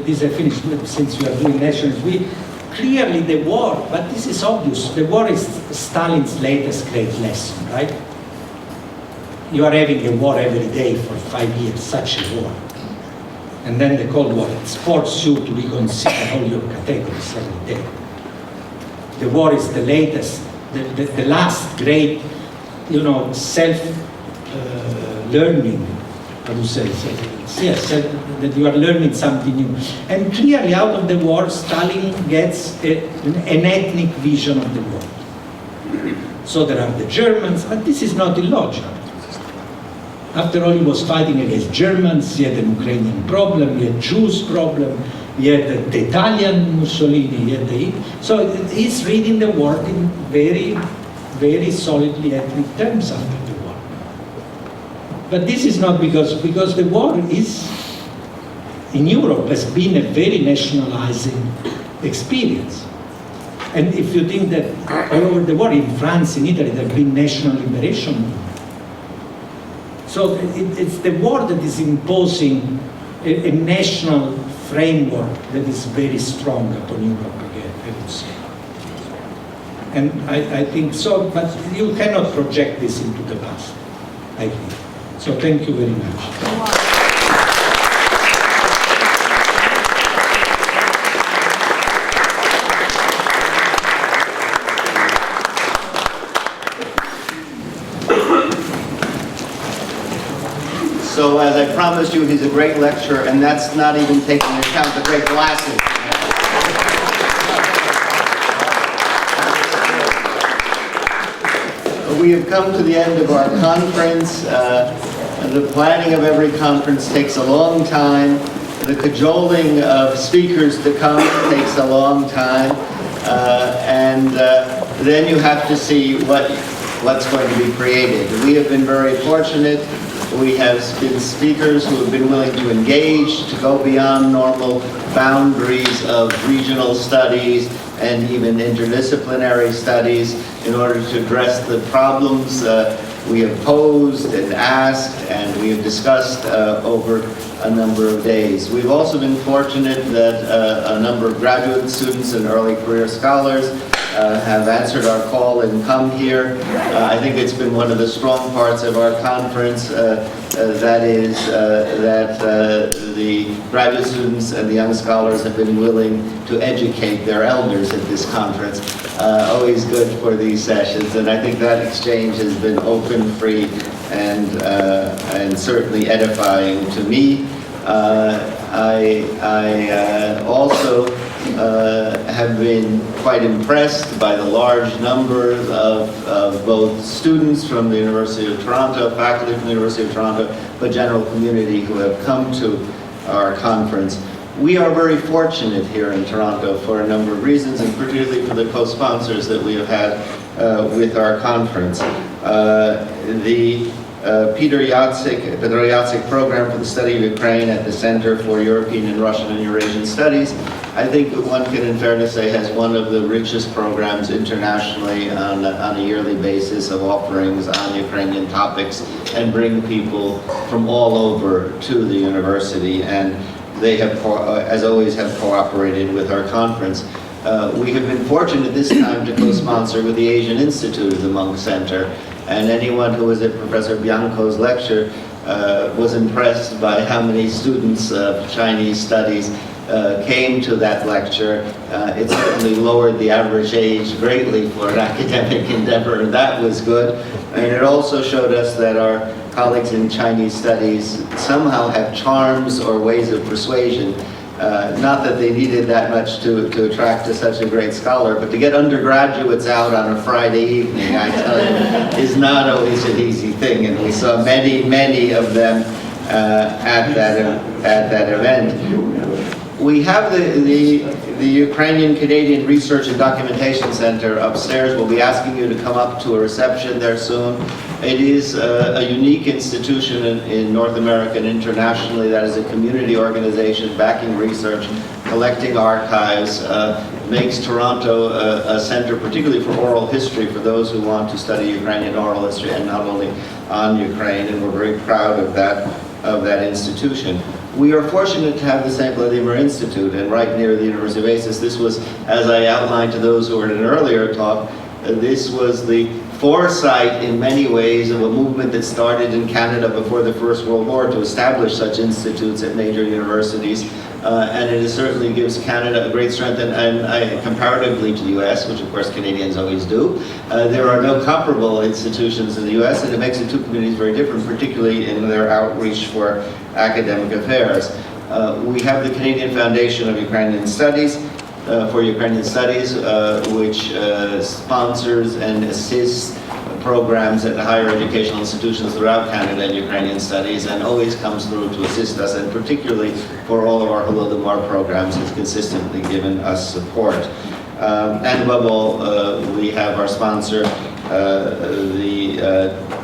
this I finished since we are doing nationalism, clearly the war, but this is obvious, the war is Stalin's latest great lesson, right? You are having a war every day for 5 years, such a war. And then the Cold War, it forces you to reconsider all your categories every day. The war is the latest, the last great, self-learning, how to say, yes, that you are learning something new. And clearly out of the war, Stalin gets an ethnic vision of the world. So there are the Germans, but this is not illogical. After all, he was fighting against Germans, he had an Ukrainian problem, he had Jews problem, he had the Italian Mussolini, so he's reading the world in very, very solidly ethnic terms after the war. But this is not because the war is, in Europe, has been a very nationalizing experience. And if you think that all over the world, in France, in Italy, there have been national liberation movements. So it's the war that is imposing a national framework that is very strong upon Europe again, I would say. And I think so, but you cannot project this into the past, I think. So thank you very much. So as I promised you, he's a great lecturer, and that's not even taking into account the great glasses. We have come to the end of our conference. The planning of every conference takes a long time. The cajoling of speakers to come takes a long time. Then you have to see what's going to be created. We have been very fortunate. We have been speakers who have been willing to engage, to go beyond normal boundaries of regional studies and even interdisciplinary studies in order to address the problems we have posed and asked and we have discussed over a number of days. We've also been fortunate that a number of graduate students and early career scholars have answered our call and come here. I think it's been one of the strong parts of our conference, that is that the graduate students and the young scholars have been willing to educate their elders at this conference. Always good for these sessions, and I think that exchange has been open, free, and certainly edifying to me. I also have been quite impressed by the large numbers of both students from the University of Toronto, faculty from the University of Toronto, but general community who have come to our conference. We are very fortunate here in Toronto for a number of reasons, and particularly for the co-sponsors that we have had with our conference. The Peter Jacek Program for the Study of Ukraine at the Center for European and Russian and Eurasian Studies, I think one can in fairness say has one of the richest programs internationally on a yearly basis of offerings on Ukrainian topics and bring people from all over to the university, and they have, as always, have cooperated with our conference. We have been fortunate this time to co-sponsor with the Asian Institute of the Munk Center, and anyone who was at Professor Bianco's lecture was impressed by how many students of Chinese studies came to that lecture. It certainly lowered the average age greatly for an academic endeavor, and that was good. And it also showed us that our colleagues in Chinese studies somehow have charms or ways of persuasion. Not that they needed that much to attract to such a great scholar, but to get undergraduates out on a Friday evening, I tell you, is not always an easy thing. And we saw many, many of them at that event. We have the Ukrainian Canadian Research and Documentation Center upstairs. We'll be asking you to come up to a reception there soon. It is a unique institution in North America and internationally that is a community organization backing research, collecting archives, makes Toronto a center particularly for oral history for those who want to study Ukrainian oral history and not only on Ukraine, and we're very proud of that institution. We are fortunate to have the St.Volodymyr Institute, and right near the University of Asis. This was, as I outlined to those who were in an earlier talk, this was the foresight in many ways of a movement that started in Canada before the First World War to establish such institutes at major universities. And it certainly gives Canada a great strength, and comparatively to the US, which of course Canadians always do, there are no comparable institutions in the US, and it makes the two communities very different, particularly in their outreach for academic affairs. We have the Canadian Foundation of Ukrainian Studies, which sponsors and assists programs at higher educational institutions throughout Canada in Ukrainian studies, and always comes through to assist us, and particularly for all of our Holodomor programs has consistently given us support. And above all, we have our sponsor, the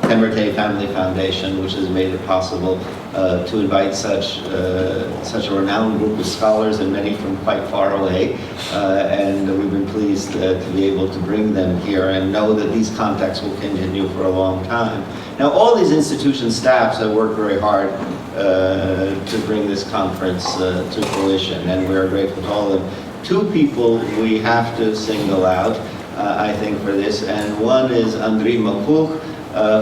Temerté Family Foundation, which has made it possible to invite such a renowned group of scholars, and many from quite far away, and we've been pleased to be able to bring them here and know that these contacts will continue for a long time. Now, all these institution staffs have worked very hard to bring this conference to fruition, and we're grateful to all of them. Two people we have to single out, I think, for this, and one is Andriy Mapuch,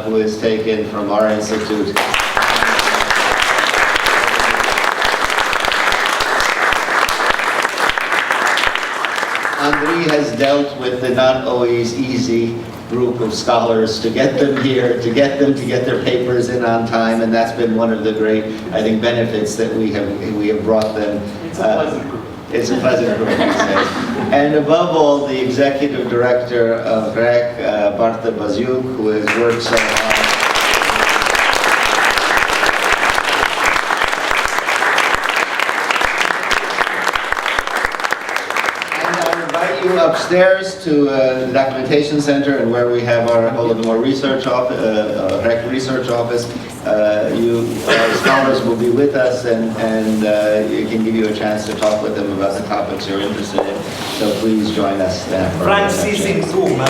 who is taken from our institute. Andriy has dealt with the not always easy group of scholars to get them here, to get their papers in on time, and that's been one of the great, I think, benefits that we have brought them. It's a pleasant group. It's a pleasure for me to say. And above all, the executive director of HREC, Barta Baziuk, who has worked so hard. You upstairs to the documentation center and where we have our Holodomor research office, HREC research office. You scholars will be with us, and it can give you a chance to talk with them about the topics you're interested in. So please join us. Francis in Zoom.